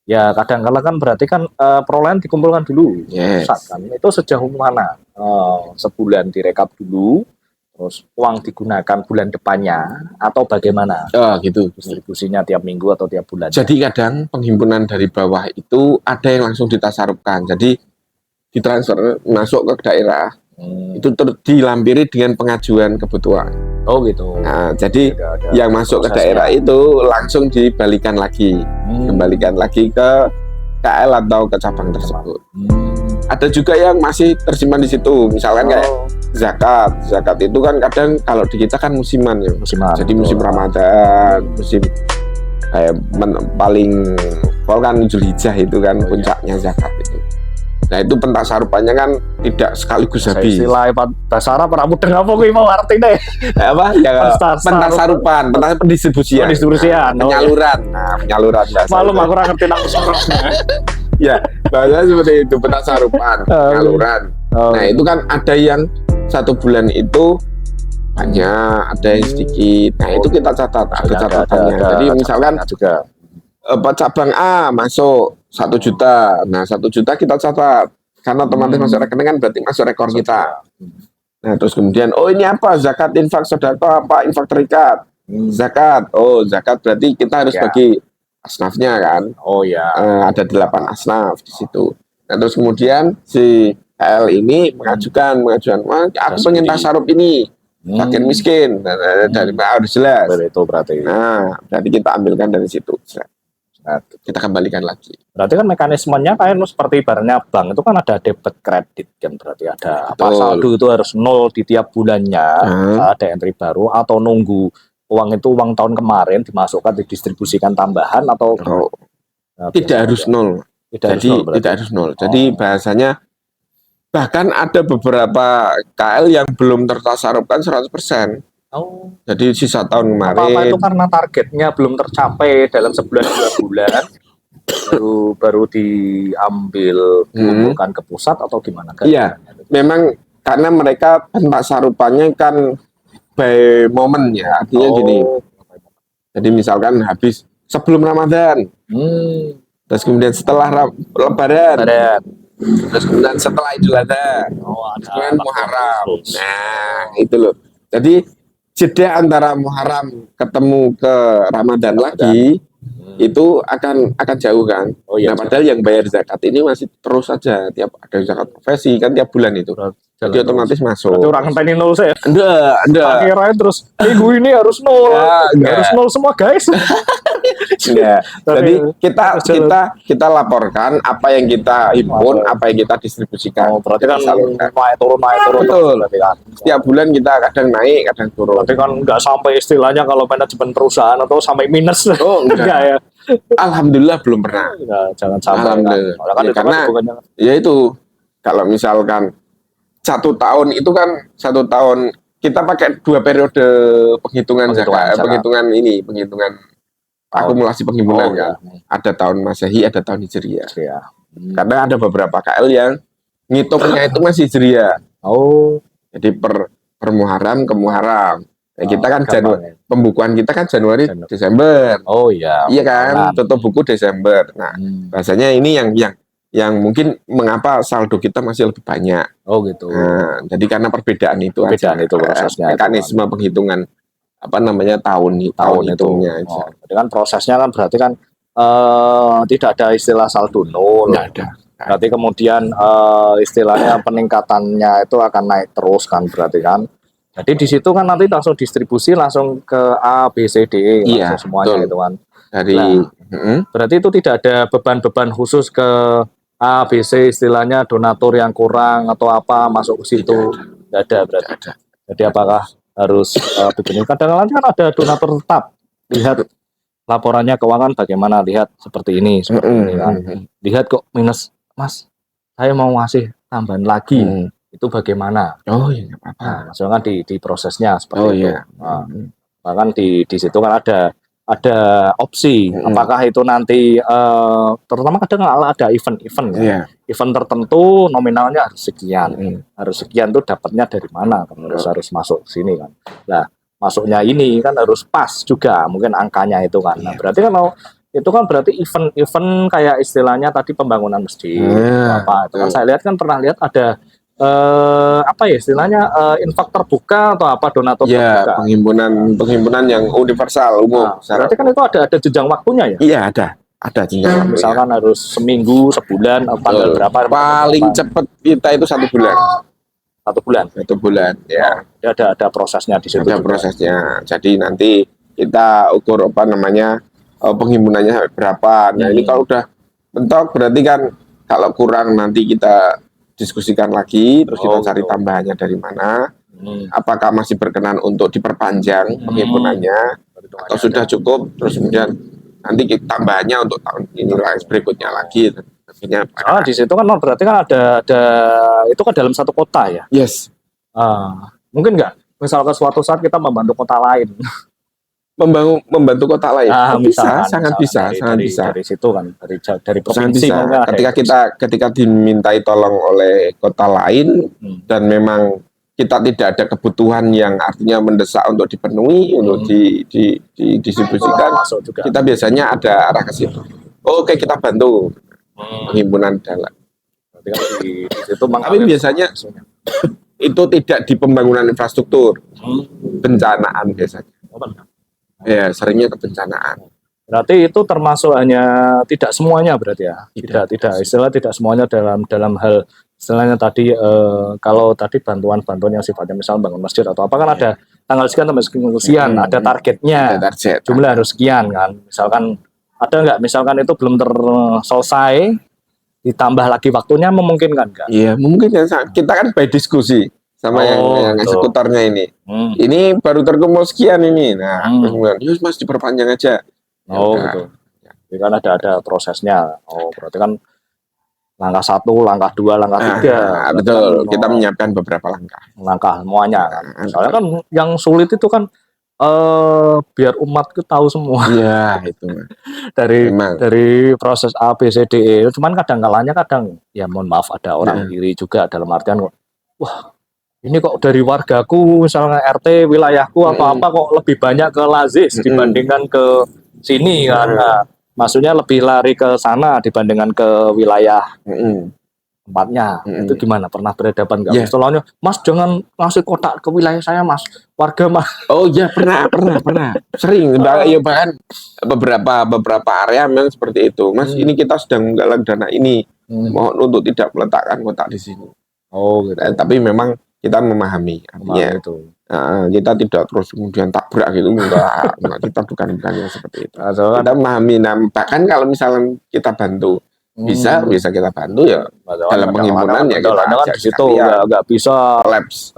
Ya kadang-kala kan berarti kan perolehan dikumpulkan dulu. Yes. Pusat kan. Itu sejauh mana? Sebulan direkap dulu, terus uang digunakan bulan depannya atau bagaimana? Oh, gitu. Distribusinya tiap minggu atau tiap bulan? Jadi kadang penghimpunan dari bawah itu ada yang langsung ditasarufkan. Jadi ditransfer masuk ke daerah. Itu dilampiri dengan pengajuan kebutuhan. Oh gitu. Nah, jadi ada yang masuk ke daerah itu langsung dibalikan lagi, kembalikan lagi ke KL atau ke cabang tersebut. Ada juga yang masih tersimpan di situ, misalkan kayak zakat. Zakat itu kan kadang kalau di kita kan musiman ya. Jadi musim Ramadan, musim kayak paling kalau kan Zulhijjah itu kan puncaknya zakat itu. Nah itu pentasarupannya kan tidak sekaligus habis. Istilah bahasa Arab ora mudeng apa kuwi mau artine? Apa? Ya pentasarupan, pendistribusian. Pendistribusian. Penyaluran. Nah, penyaluran. Malum aku ora ngerti nang Ya, bahasa seperti itu pentasarupan, penyaluran. Nah, itu kan ada yang 1 bulan itu banyak, ada yang sedikit. Nah, itu kita catat, ada catatannya. Jadi misalkan juga cabang A masuk 1 juta. Nah, 1 juta kita catat. Karena otomatis masuk rekening kan berarti masuk rekor kita. Nah, terus kemudian, oh ini apa? Zakat, infak, sedekah, apa? Infak terikat. Zakat. Oh, zakat berarti kita harus bagi asnafnya kan. Oh ya. Ada 8 asnaf di situ. Nah, terus kemudian si KL ini mengajukan, aku pengen tasaruf ini. Fakir miskin. Dari harus jelas. Itu berarti. Nah, berarti kita ambilkan dari situ. Nah, kita kembalikan lagi. Berarti kan mekanismenya kayak seperti ibaratnya bank itu kan ada debit kredit kan, berarti ada apa saldo itu harus 0 di tiap bulannya, ada entry baru atau nunggu uang tahun kemarin dimasukkan didistribusikan tambahan atau tidak harus 0. Tidak harus 0. Jadi bahasanya bahkan ada beberapa KL yang belum tertasarufkan 100%. Oh. Jadi sisa tahun kemarin. Apa itu karena targetnya belum tercapai dalam sebulan 2 bulan, baru diambil dikumpulkan ke pusat atau gimana? Iya, memang karena mereka pentasarupannya kan by moment ya, artinya gini. Jadi misalkan habis sebelum Ramadan, terus kemudian setelah Lebaran, terus kemudian setelah Idul Adha, kemudian Muharram. Nah, itu loh. Jadi jeda antara Muharram ketemu ke Ramadan lagi itu akan jauh kan. Nah, padahal yang bayar zakat ini masih terus saja tiap ada zakat profesi kan tiap bulan itu. Jadi otomatis masuk. Berarti orang ngenteni 0 saya. Enggak. Akhirnya terus minggu ini harus 0. Harus 0 semua guys. Enggak. Jadi kita laporkan apa yang kita himpun, apa yang kita distribusikan. Berarti kan naik turun. Betul. Setiap bulan kita kadang naik, kadang turun. Berarti kan nggak sampai istilahnya kalau manajemen perusahaan atau sampai minus. Oh, enggak ya. Alhamdulillah belum pernah. Jangan sampai. Alhamdulillah. Karena ya itu kalau misalkan 1 tahun itu kan 1 tahun kita pakai 2 periode penghitungan zakat, penghitungan akumulasi penghimpunan kan. Ada tahun Masehi, ada tahun Hijriah. Karena ada beberapa KL yang ngitungnya itu masih Hijriah. Jadi per Muharram ke Muharram. Nah, kita kan pembukuan kita kan Januari Desember. Iya kan, tutup buku Desember. Nah, rasanya ini yang mungkin mengapa saldo kita masih lebih banyak. Gitu. Nah, jadi karena perbedaan itu prosesnya, mekanisme penghitungan tahun hitungnya. Jadi kan prosesnya kan berarti kan tidak ada istilah saldo nol. Tidak ada. Berarti kemudian istilahnya peningkatannya itu akan naik terus kan berarti kan. Jadi di situ kan nanti langsung distribusi langsung ke A, B, C, D, langsung semuanya gitu kan. Berarti itu tidak ada beban-beban khusus ke A, B, C istilahnya donatur yang kurang atau apa masuk ke situ. Nggak ada berarti. Jadi apakah harus begini? Kadang-kadang kan ada donatur tetap. Lihat laporannya keuangan bagaimana, lihat seperti ini ini kan. Lihat kok minus, Mas. Saya mau ngasih tambahan lagi. Itu bagaimana? Oh iya, nggak apa-apa. Nah, maksudnya kan di prosesnya seperti itu. Iya. Nah, bahkan di situ kan ada opsi. Apakah itu nanti terutama kadang ada event-event ya. Iya. Event tertentu nominalnya harus sekian. Harus sekian tuh dapatnya dari mana? Harus masuk sini kan. Nah, masuknya ini kan harus pas juga mungkin angkanya itu kan. Nah, berarti kalau itu kan berarti event kayak istilahnya tadi pembangunan masjid apa itu kan saya lihat kan pernah lihat ada apa ya istilahnya infak terbuka atau apa donatur terbuka. Penghimpunan yang universal umum. Nah, berarti kan itu ada jenjang waktunya ya? Iya ada jenjang waktunya. Misalkan harus seminggu, sebulan, atau tanggal berapa? Paling cepat kita itu 1 bulan. 1 bulan. 1 bulan ya. Ada prosesnya di situ. Ada juga prosesnya. Jadi nanti kita ukur apa namanya penghimpunannya berapa. Nah ini kalau udah mentok berarti kan kalau kurang nanti kita diskusikan lagi, terus kita cari tambahannya dari mana. Apakah masih berkenan untuk diperpanjang penghimpunannya atau sudah cukup, terus kemudian nanti tambahannya untuk tahun ini berikutnya lagi. Di situ kan berarti kan ada itu kan dalam satu kota ya. Yes. Mungkin nggak misalkan suatu saat kita membantu kota lain. Membantu kota lain. Sangat bisa. Dari situ kan dari provinsi ketika dimintai tolong oleh kota lain dan memang kita tidak ada kebutuhan yang artinya mendesak untuk dipenuhi untuk didistribusikan, kita biasanya ada arah ke situ. Oke, kita bantu penghimpunan dalam. Di situ tapi biasanya itu tidak di pembangunan infrastruktur, bencanaan biasanya. Ya, seringnya kebencanaan. Berarti itu termasuk hanya tidak semuanya berarti ya. Tidak istilah tidak semuanya dalam hal istilahnya tadi kalau tadi bantuan yang sifatnya misalnya bangun masjid atau apa kan ada tanggal sekian sampai sekian ada targetnya. Jumlah harus sekian kan. Misalkan ada nggak misalkan itu belum selesai ditambah lagi waktunya memungkinkan nggak? Iya, memungkinkan. Kita kan by diskusi sama yang eksekutornya ini. Ini baru terkumpul sekian ini. Nah, kemudian, yus Mas diperpanjang aja. Gitu. Jadi kan ada prosesnya. Berarti kan langkah 1, langkah 2, langkah 3. Betul. Kita menyiapkan beberapa langkah semuanya kan. Soalnya kan yang sulit itu kan biar umat itu tahu semua. Iya, itu. dari proses A B C D E. Cuman kadang-kalanya ya mohon maaf ada orang iri juga dalam artian wah ini kok dari wargaku misalnya RT wilayahku apa-apa kok lebih banyak ke Lazis dibandingkan ke sini kan. Nah, maksudnya lebih lari ke sana dibandingkan ke wilayah tempatnya. Itu gimana? Pernah berhadapan nggak? Istilahnya, Mas jangan ngasih kotak ke wilayah saya Mas. Warga Mas. Oh iya pernah. Sering. Ya bahkan beberapa area memang seperti itu. Mas ini kita sedang menggalang dana ini. Mohon untuk tidak meletakkan kotak di sini. Gitu. Tapi memang kita memahami artinya itu. Kita tidak terus kemudian tabrak gitu enggak kita bukan yang seperti itu. Kita memahami. Nah, bahkan kalau misalnya kita bantu bisa kita bantu ya dalam penghimpunan ya kita kan di situ nggak bisa collapse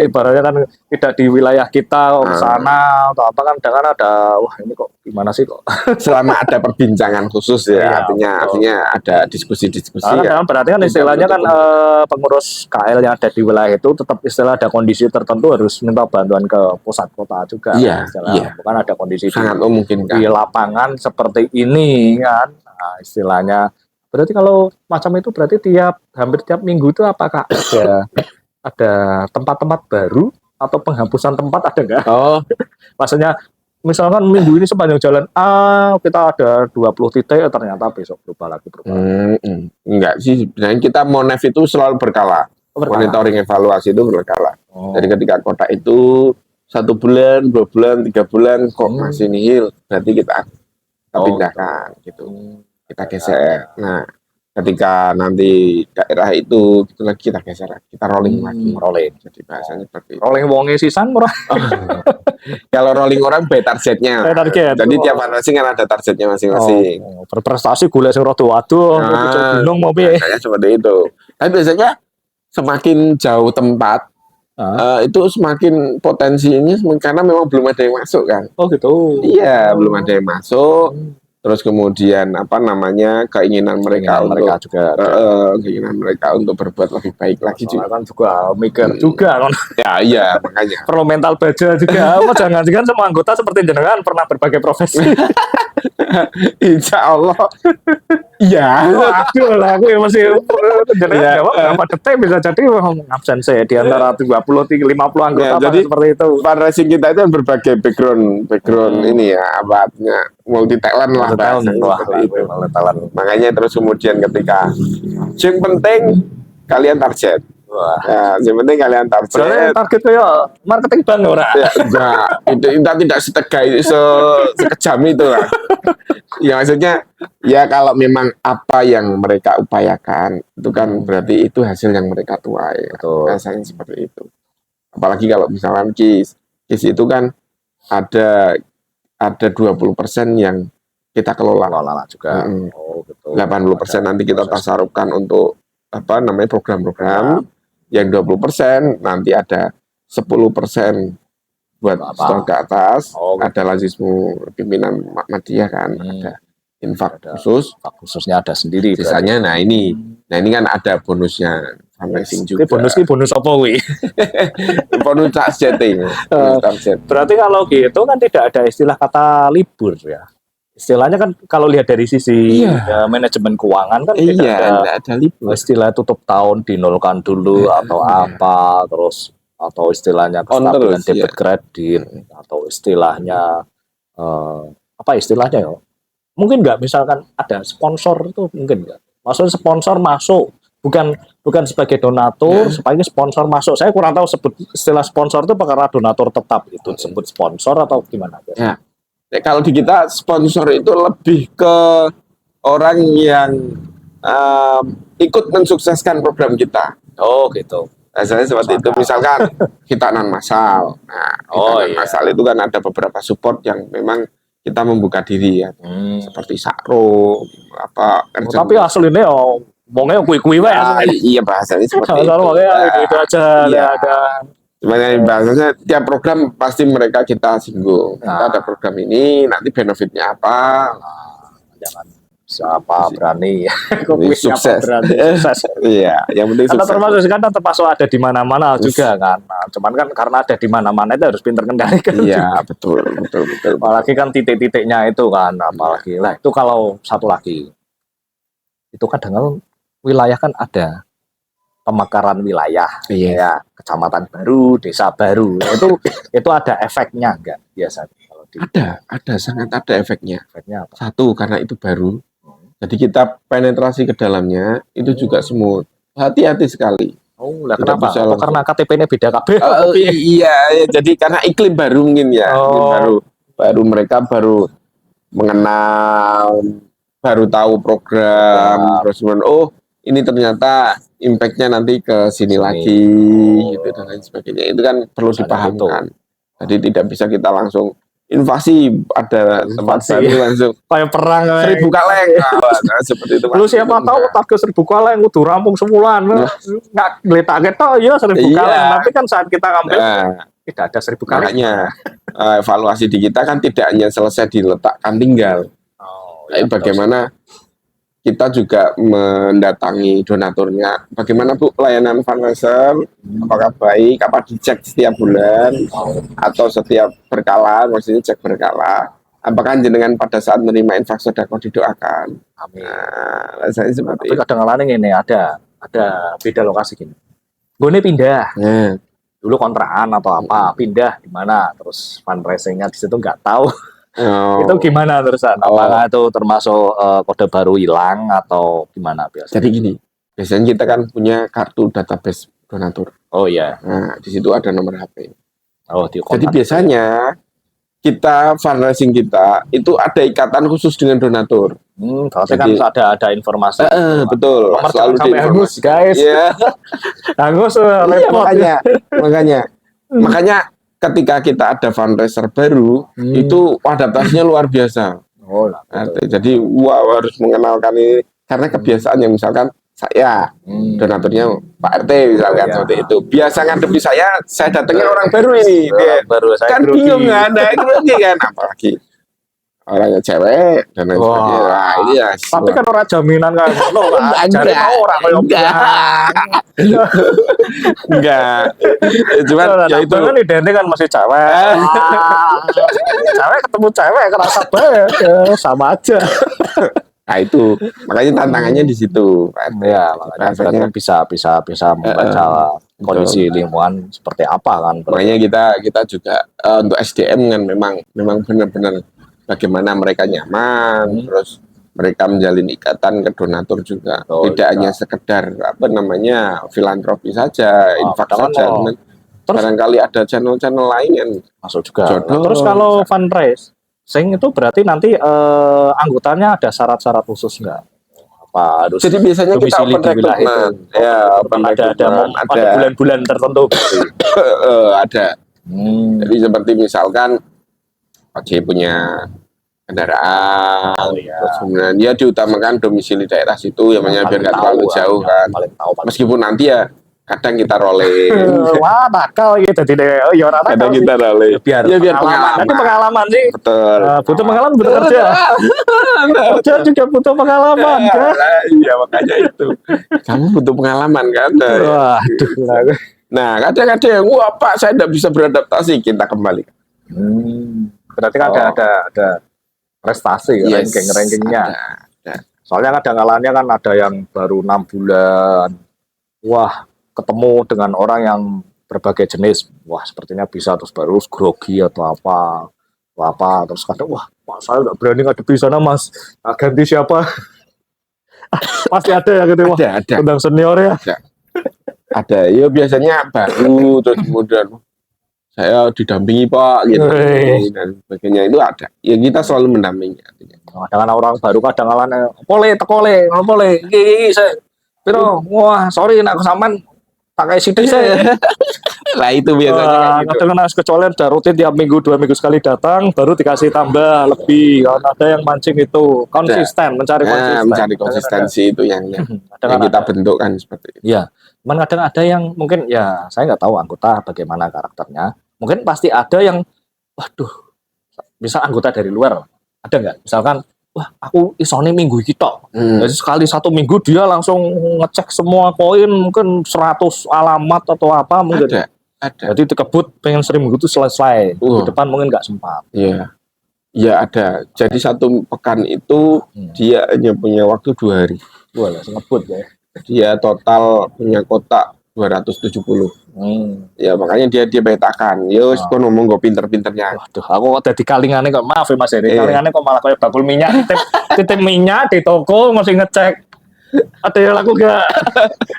ibaratnya kan tidak di wilayah kita ke sana atau apa kan ada wah ini kok gimana sih kok selama ada perbincangan khusus ya artinya ada diskusi kan berarti kan istilahnya kan pengurus KL yang ada di wilayah itu tetap istilah ada kondisi tertentu harus minta bantuan ke pusat kota juga bukan ada kondisi sangat memungkinkan di lapangan seperti ini kan. Nah, istilahnya berarti kalau macam itu berarti hampir tiap minggu itu apakah ada tempat-tempat baru atau penghapusan tempat ada nggak? Maksudnya misalkan minggu ini sepanjang jalan A kita ada 20 titik ternyata besok berubah lagi. Enggak sih, sebenarnya kita Monef itu selalu berkala. Monitoring evaluasi itu berkala. Jadi ketika kota itu 1 bulan, 2 bulan, 3 bulan kok masih nihil, berarti kita pindahkan gitu. Kita geser. Nah, ketika nanti daerah itu gitu lagi kita geser, kita rolling lagi. Jadi bahasanya seperti rolling wonge sisan murah. Kalau rolling orang by targetnya. Jadi tiap masing kan ada targetnya masing-masing. Berprestasi gula sing rada waduh, gunung mau piye. Kayak seperti itu. Tapi biasanya semakin jauh tempat itu semakin potensinya karena memang belum ada yang masuk kan. Oh gitu. Iya, belum ada yang masuk. Terus kemudian apa namanya keinginan mereka juga keinginan mereka untuk berbuat lebih baik lagi juga. Kan juga mikir juga kan. Ya iya makanya. Perlu mental baja juga. Apa jangan-jangan semua anggota seperti jenengan pernah berbagai profesi. Insya Allah. Iya. Waduh lah, aku masih jenengan jawab berapa detik bisa jadi absen saya di antara 20-50 anggota jadi seperti itu. Fundraising kita itu kan berbagai background ini ya apa artinya multi talent lah seperti itu. Makanya terus kemudian ketika yang penting kalian target. Ya, yang penting kalian target. Soalnya target kayak marketing bang ora. Ya, enggak, itu tidak sekejam itu lah. Ya maksudnya ya kalau memang apa yang mereka upayakan itu kan berarti itu hasil yang mereka tuai. Rasanya seperti itu. Apalagi kalau misalnya KIS itu kan ada 20% yang kita kelola juga. Betul. 80% nanti kita tasarufkan untuk apa namanya program-program. Yang 20% nanti ada 10% buat store ke atas, ada lazismu pimpinan Muhammadiyah kan, ada infak khususnya ada sendiri. Sisanya nah ini kan ada bonusnya fundraising juga. Bonus apa wi? Bonus targeting. Berarti kalau gitu kan tidak ada istilah kata libur ya. Istilahnya kan kalau lihat dari sisi manajemen keuangan kan tidak ada libur. Istilah tutup tahun dinolkan dulu atau apa terus atau istilahnya kestabilan debit kredit atau istilahnya apa istilahnya ya? Mungkin nggak misalkan ada sponsor itu mungkin nggak. Maksudnya sponsor masuk bukan sebagai donatur supaya sponsor masuk. Saya kurang tahu sebut istilah sponsor itu karena donatur tetap itu disebut sponsor atau gimana? Ya. Kalau di kita sponsor itu lebih ke orang yang ikut mensukseskan program kita. Oh gitu. Misalnya seperti itu. Misalkan kita non massal. Nah, massal itu kan ada beberapa support yang memang kita membuka diri ya. Seperti sakro apa. Tapi aslinya ngomongnya kui-kui wae. Iya bahasanya seperti itu. Itu aja ada. Sebenarnya bahasanya tiap program pasti mereka kita singgung. Kita ada program ini, nanti benefitnya apa? Jangan siapa berani sukses. Iya, yang penting sukses. Karena termasuk kan termasuk ada di mana-mana juga kan. Nah, cuman kan karena ada di mana-mana itu harus pintar kendalikan. Iya, betul. Apalagi kan titik-titiknya itu kan, apalagi lah itu kalau satu lagi. Itu kadang wilayah kan ada pemekaran wilayah, ya kecamatan baru, desa baru, itu ada efeknya enggak biasanya? Kalau ada sangat ada efeknya. Efeknya apa? Satu karena itu baru, jadi kita penetrasi ke dalamnya itu juga smooth. Hati-hati sekali. Oh, lah kenapa? Karena KTP-nya beda kabeh. Iya, jadi karena iklim baru mungkin ya, baru mereka baru mengenal, baru tahu program, terus ini ternyata impact-nya nanti ke sini lagi gitu dan lain sebagainya. Itu kan perlu dipahamkan. Jadi tidak bisa kita langsung invasi ada tempat baru langsung kayak perang 1000 kaleng. Nah, seperti itu. Lu siapa tahu target 1000 kaleng kudu rampung sebulan. Enggak ngelitak toh ya 1000 kaleng, tapi kan saat kita ngambil tidak ada 1000 kaleng. Makanya evaluasi di kita kan tidak hanya selesai diletakkan tinggal. Tapi bagaimana kita juga mendatangi donaturnya. Bagaimana Bu pelayanan fundraiser? Apakah baik? Apa dicek setiap bulan atau setiap berkala? Maksudnya cek berkala. Apakah jenengan pada saat menerima infak sedekah didoakan? Amin. Nah, saya seperti itu. Kadang-kadang ini ada beda lokasi gini. Gue pindah. Dulu kontrakan atau apa, pindah di mana? Terus fundraisingnya di situ nggak tahu. Itu gimana terusan? Apakah itu termasuk kode baru hilang atau gimana biasanya? Jadi gini, biasanya kita kan punya kartu database donatur. Oh iya. Nah, di situ ada nomor HP. Jadi biasanya kita fundraising kita itu ada ikatan khusus dengan donatur. Berarti kan ada informasi. Betul. Nomor selalu hangus, guys. Iya. Hangus. Makanya ketika kita ada fundraiser baru, itu adaptasinya luar biasa. Jadi harus mengenalkan ini karena kebiasaan yang misalkan saya, donaturnya Pak RT misalkan seperti itu. Biasa ngadepi saya datangnya orang baru ini. Baru saya Kan bingung kan, grogi kan, apalagi orangnya cewek dan lain sebagainya. Wah, ini ya. Tapi kan orang jaminan kan, jadi mau orang enggak. Cuman ya itu kan identik kan masih cewek. Cewek ketemu cewek kerasa banget, sama aja. Nah itu makanya tantangannya di situ. Ya, makanya bisa membaca kondisi lingkungan seperti apa kan. Makanya kita juga untuk SDM kan memang benar-benar bagaimana mereka nyaman, terus mereka menjalin ikatan ke donatur juga. Tidak hanya sekedar filantropi saja, infak saja. Barangkali ada channel-channel lain yang masuk juga. Terus kalau fundraise itu berarti nanti anggotanya ada syarat-syarat khusus nggak? Apa harus? Jadi biasanya kita open recruitment. Ya, ada bulan-bulan tertentu. Ada. Jadi seperti misalkan punya kendaraan, terus kemudian dia diutamakan domisili daerah situ, yang biar nggak terlalu jauh kan. Meskipun nanti ya kadang kita rolling. Wah, bakal gitu tidak. Ya orang kadang kita rolling. Biar pengalaman. Nanti pengalaman sih. Betul. Butuh pengalaman, butuh kerja. Kerja juga butuh pengalaman kan. Iya, makanya itu. Kamu butuh pengalaman kan. Waduh. Nah, kadang-kadang wah Pak, saya tidak bisa beradaptasi, kita kembali. Berarti kan ada prestasi, ranking-rankingnya. Soalnya kadang-kadang kan ada yang baru 6 bulan. Wah, ketemu dengan orang yang berbagai jenis, wah sepertinya bisa, terus baru grogi atau apa, terus kadang wah saya nggak berani ngadepi sana mas, ganti siapa? Pasti ada ya gitu, ada undang senior ya. Ada, ya biasanya baru, terus kemudian saya didampingi Pak gitu dan sebagainya, itu ada. Ya kita selalu mendampingi. Kadang-kadang orang baru, kadang-kadang tekole, saya, pero wah sorry nak kesamaan pakai sidik saya. Lah itu biasanya gitu. Kadang harus kecuali udah rutin tiap minggu 2 minggu sekali datang, baru dikasih tambah lebih. Kalau ada yang mancing itu konsisten, mencari konsistensi itu yang kita bentukkan seperti itu. Iya, cuman kadang ada yang mungkin ya saya nggak tahu anggota bagaimana karakternya. Mungkin pasti ada yang, waduh, misal anggota dari luar ada nggak? Misalkan, wah aku isone minggu kita. Jadi sekali 1 minggu dia langsung ngecek semua koin, mungkin 100 alamat atau apa mungkin. Ada. Jadi dikebut pengen 1 minggu itu selesai. Di depan mungkin nggak sempat. Iya. Ya ada. Jadi 1 pekan itu dia hanya punya waktu 2 hari. Wah, ngebut ya. Dia total punya kotak 270. Ya makanya dia petakan. Yo, kono ngomong gue pinter-pinternya. Waduh, aku ada di kalingane kok, maaf ya Mas ini. Kalingane kok malah kayak bakul minyak, titip minyak di toko masih ngecek. Ada yang laku gak?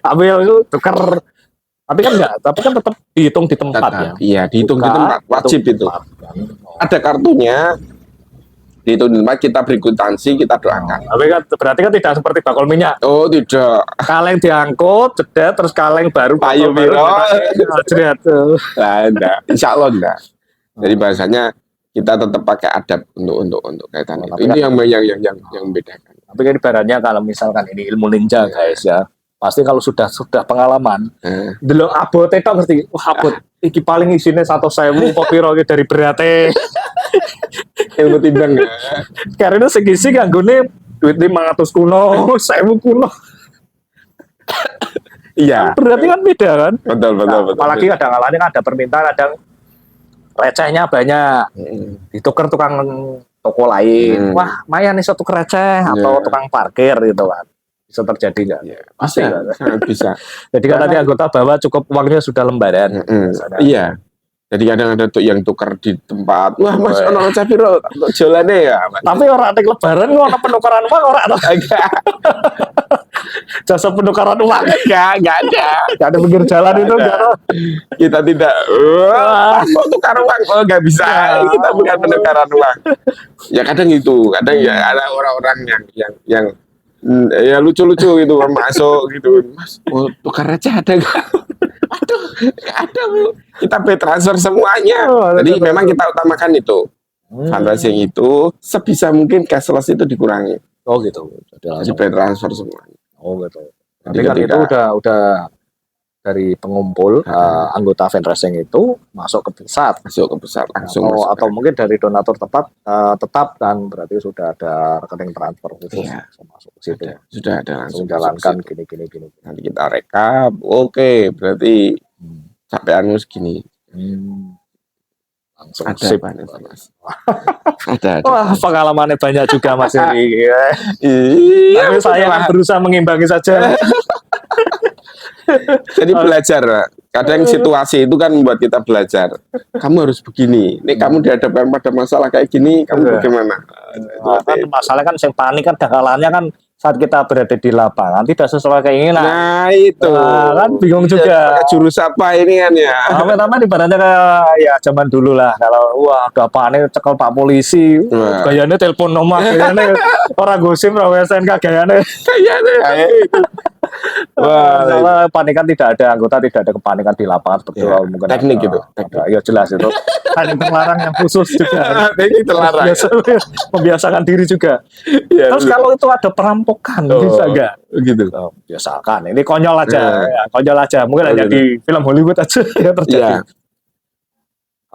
Ambil itu tuker. Tapi kan tetap dihitung di tempat ya. Iya, dihitung di tempat, wajib itu. Ada kartunya. Dihitung di tempat, kita beri kwitansi, kita doakan. Tapi kan berarti kan tidak seperti bakul minyak. Oh, tidak. Kaleng diangkut, jeda, terus kaleng baru payu biru. Jeda. Nah, enggak. Insya Allah enggak. Jadi bahasanya kita tetap pakai adab untuk kaitan itu. Ini yang membedakan. Tapi kan ibaratnya kalau misalkan ini ilmu ninja guys ya, pasti kalau sudah pengalaman, delok abote tok ngerti. Wah, abot iki paling isine 100.000 kok piro dari berate. Ilmu timbang ya. Karena segisi ganggone duit 500 kuno, 1000 kuno. Iya. Berarti kan beda kan? Betul. Apalagi kadang-kadang ada permintaan, kadang recehnya banyak. Ditukar tukang toko lain. Wah, lumayan nih satu receh atau tukang parkir gitu kan. Bisa terjadi nggak? Pasti sangat bisa. Jadi kan nanti anggota bawa cukup uangnya sudah lembaran. Iya. Jadi kadang ada tuh yang tukar di tempat. Wah mas, ono capiro jualannya ya. Tapi orang ada lebaran kok ada penukaran uang orang agak. Jasa penukaran uang enggak ada. Enggak ada pinggir jalan itu enggak. Kita tidak. Mau tukar uang enggak bisa. Kita bukan penukaran uang. Ya kadang itu, kadang ya ada orang-orang yang ya lucu-lucu gitu masuk gitu. Mas, mau tukar receh ada enggak? Aduh, nggak ada Bu. Kita pay transfer semuanya. Jadi memang kita utamakan itu. Fundraising itu sebisa mungkin cashless itu dikurangi. Oh gitu. Jadi pay transfer semuanya. Oh gitu. Nanti kan itu udah dari pengumpul anggota fundraising itu masuk ke pusat langsung atau mungkin dari donatur tetap kan berarti sudah ada rekening transfer khusus masuk ke situ. Sudah ada langsung menjalankan gini. Nanti kita rekap, oke, berarti capaianmu segini. Langsung ada sip. Mas. ada. Wah, pengalamannya banyak juga Mas Eri. Iya, tapi saya kan berusaha mengimbangi saja. Jadi belajar. Kadang situasi itu kan membuat kita belajar. Kamu harus begini. Ini kamu dihadapkan pada masalah kayak gini, kamu bagaimana? Kan masalah kan yang panik kan dakalannya kan saat kita berada di lapangan tidak sesuai keinginan. Nah itu kan bingung juga. Jurus apa ini kan ya? Pertama ibaratnya kayak ya zaman dulu lah. Kalau udah panik cekel Pak Polisi, gayanya telepon nomor, gayanya orang gosip, orang SNK gayanya. Wah, panikan tidak ada, anggota tidak ada kepanikan di lapangan seperti mungkin teknik gitu. Ya jelas itu. Teknik terlarang yang khusus juga. Teknik terlarang. Membiasakan diri juga. Terus kalau itu ada perampokan bisa nggak? Gitu. Biasakan. Ini konyol aja, konyol aja. Mungkin hanya di film Hollywood aja yang terjadi.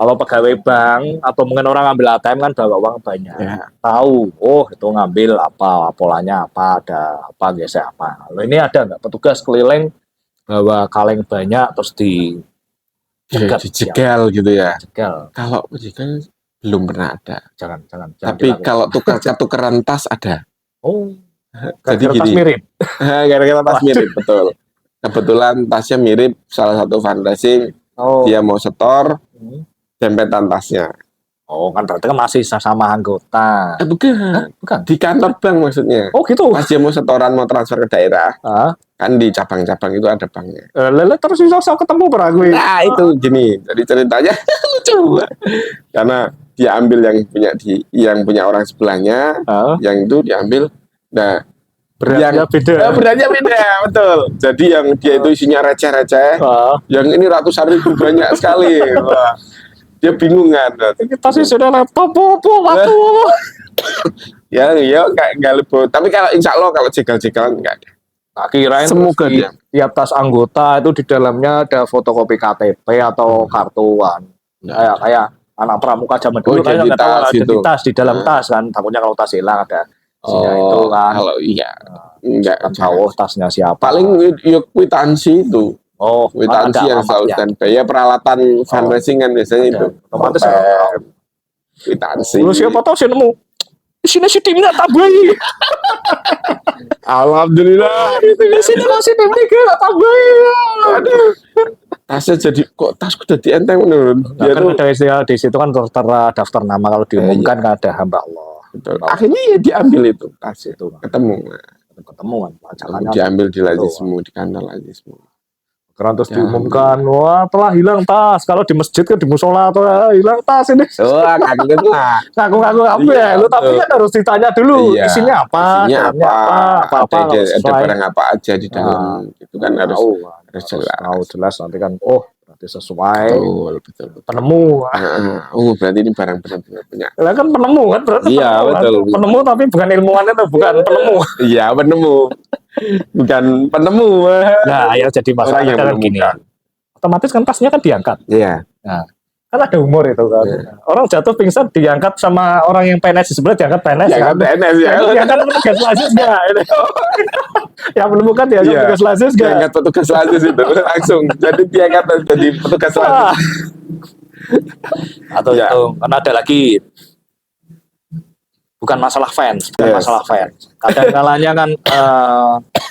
Kalau pegawai bank atau mungkin orang ngambil ATM kan bawa uang banyak, tahu, itu ngambil apa, polanya apa, ada apa, gesek apa. Lalu ini ada nggak petugas keliling bawa kaleng banyak terus dijegal gitu ya? Jegal. Kalau jegal belum pernah ada. Jangan. Tapi kalau tukeran tas ada. Jadi gini. Mirip. Gara-gara tas mirip, betul. Kebetulan tasnya mirip salah satu fundraising. Dia mau setor. Dempetan tasnya. Kan berarti kan masih sama anggota. Bukan. Di kantor bank maksudnya. Gitu. Pas dia mau setoran, mau transfer ke daerah. Kan di cabang-cabang itu ada banknya. Terus bisa ketemu beragui. Nah itu gini. Jadi ceritanya lucu. Karena dia ambil yang punya orang sebelahnya. Yang itu diambil. Nah beratnya beda, betul. Jadi yang dia itu isinya receh-receh. Yang ini ratusan ribu banyak sekali. Dia bingung kan. Kita sih sudah laptop waktu. ya nggak lebih. Tapi kalau insya Allah kalau jegal-jegalan nggak ada. Kirain semoga tiap tas anggota itu di dalamnya ada fotokopi KTP atau kartuan. Kayak anak pramuka zaman dulu kan nggak tahu ada tas di dalam tas kan. Takutnya kalau tas hilang ada itu kan. Kalau nggak tahu tasnya siapa. Paling kwitansi itu. Kwitansi yang selalu standby. Ya peralatan fundraising kan biasanya itu. Otomatis kwitansi. Lu siapa tahu sih nemu. Di sini si timnya tambahi. Alhamdulillah. Di sini masih timnya nggak tambahi. Aduh. Tasnya jadi kok tasku udah dienteng menurun. Dia kan ada istilah di situ kan tertera daftar nama kalau diumumkan kan ada hamba Allah. Betul. Akhirnya ya diambil itu tas itu. Ketemu kan. Diambil di Lazismu, di kantor Lazismu. Terus diumumkan, wah telah hilang tas. Kalau di masjid kan di musola atau hilang tas ini. Ngaku-ngaku apa ya? Lu tapi kan harus ditanya dulu isinya apa, apa ada barang apa aja di dalam. Itu kan harus jelas nanti kan. Berarti sesuai. Betul. Penemu. Berarti ini barang benar-benar punya. Lah kan penemu kan berarti. Iya betul. Penemu tapi bukan ilmuwan itu, bukan penemu. Iya penemu. Bukan penemu. Nah, ya jadi masalah yang kan gini. Otomatis kan tasnya kan diangkat. Iya. Nah, kan ada umur itu kan. Orang jatuh pingsan diangkat sama orang yang PNS di sebelah diangkat PNS. Diangkat PNS ya. Diangkat petugas Lazis enggak? Yang menemukan diangkat petugas Lazis enggak? Diangkat petugas Lazis itu langsung. Jadi diangkat jadi petugas Lazis. Atau itu kan ada lagi. Bukan masalah fans, masalah fans. Kadang-kalanya kan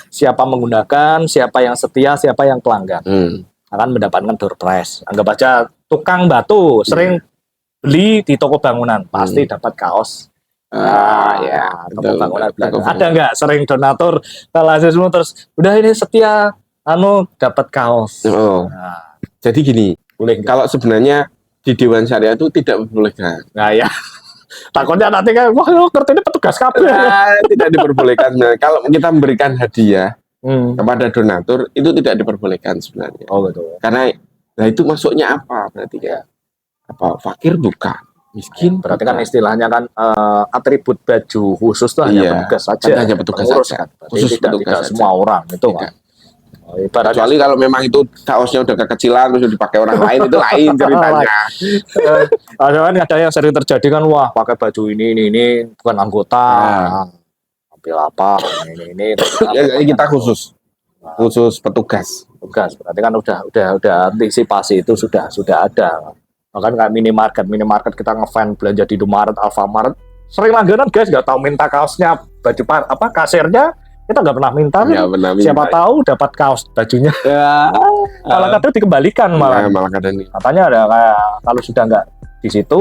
siapa menggunakan, siapa yang setia, siapa yang pelanggan akan mendapatkan door prize. Anggap aja tukang batu sering beli di toko bangunan pasti dapat kaos. Toko bangunan. Ada nggak sering donatur ke Lazismu terus udah ini setia dapat kaos. Jadi gini, kalau sebenarnya di Dewan Syariah itu tidak diperbolehkan. Nah ya. Takutnya nanti kan, wah ngerti ini petugas kabel. Tidak diperbolehkan. Kalau kita memberikan hadiah kepada donatur, itu tidak diperbolehkan sebenarnya. Betul. Karena, itu masuknya apa? Berarti fakir bukan, miskin. Berarti kan istilahnya kan atribut baju khusus tuh hanya petugas saja. Hanya petugas saja. Khusus tidak semua orang itu kan. Ibaratnya Kecuali kalau memang itu kaosnya udah kekecilan terus dipakai orang lain itu lain ceritanya. ada yang sering terjadi kan, wah pakai baju ini bukan anggota, ambil apa ini Ya, kita khusus petugas. tugas, berarti kan udah antisipasi itu sudah ada. Bahkan kayak minimarket kita ngefan belanja di Indomaret, Alfamart, sering langganan guys, nggak tahu minta kaosnya, baju apa kasirnya kita nggak pernah minta, Nggak pernah minta. siapa tahu dapat kaos bajunya. Ya, Malah kadang dikembalikan malah. malah kadang nih. Katanya ada kayak kalau sudah nggak di situ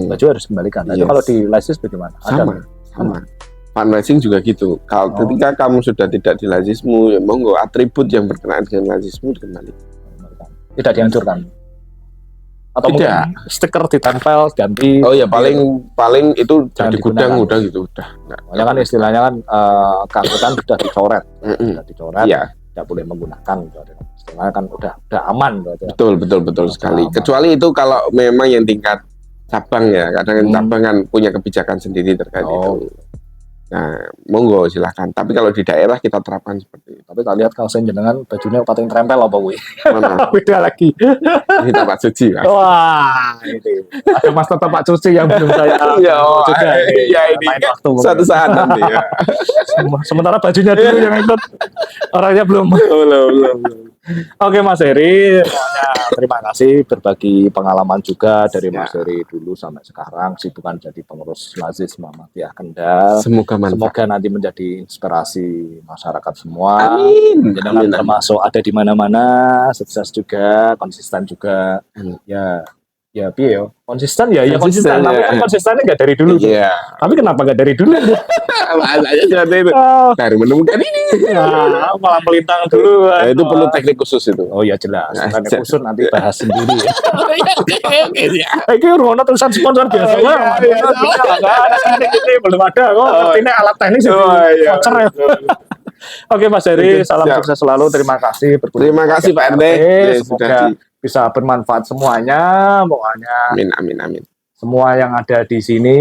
baju harus dikembalikan. Nah, itu Yes. kalau di Lesis bagaimana? Sama. Fundraising juga gitu. Kalau ketika kamu sudah tidak di lazismu, ya monggo atribut yang berkenaan dengan lazismu dikembalikan. Tidak dihancurkan. Atau Tidak. mungkin stiker ditempel ganti. Oh ya paling itu Jangan jadi gudang digunakan. udah gitu udah. Makanya kan istilahnya kan keangkutan sudah dicoret. Sudah dicoret. Iya, Tidak boleh menggunakan. Istilahnya kan udah aman. Gitu. betul sekali. Aman. Kecuali itu kalau memang yang tingkat cabang ya, kadang cabang kan punya kebijakan sendiri terkait itu. Nah, monggo silahkan. Tapi kalau di daerah kita terapkan seperti itu. Tapi tak lihat kalau saya jenengan bajunya pating trempel apa gue? Mana? Beda lagi. Ini tempat suci, Mas. Wah, ini ada master tempat cuci yang belum saya Ya, juga. ya ini Lain waktu mungkin. suatu saat nanti ya. Sementara bajunya dulu yang ikut, orangnya belum. Belum. Oke Mas Heri, semuanya terima kasih berbagi pengalaman juga dari Mas Heri dulu sampai sekarang sibukan jadi pengurus Lazis Muhammadiyah Kendal. Semoga manfaat. Semoga nanti menjadi inspirasi masyarakat semua. Amin. Jangan Amin. termasuk ada di mana-mana, sukses juga, konsisten juga. Ya piye yo? Konsisten ya, konsisten. Tapi kan konsistennya nggak dari dulu. Iya. Tapi kenapa nggak dari dulu? Bahasanya seperti itu. Baru menemukan ini. Ya, malah melintang dulu. Nah, itu perlu teknik khusus itu. Oh ya jelas. Nah, Teknik khusus nanti bahas sendiri. Iya. Ini Ruwono tulisan sponsor biasa lah. Ini belum ada kok. Ini alat teknis itu. Voucher ya. Oke Mas Heri, salam sukses selalu. Terima kasih. Terima kasih Pak RT. Semoga bisa bermanfaat semuanya. Pokoknya. Amin. Semua yang ada di sini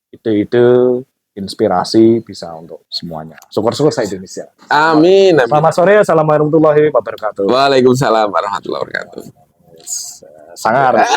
ide-ide inspirasi bisa untuk semuanya. Syukur-syukur saya Indonesia. Amin. Selamat sore. Assalamualaikum warahmatullahi wabarakatuh. Waalaikumsalam warahmatullahi wabarakatuh. Sangar.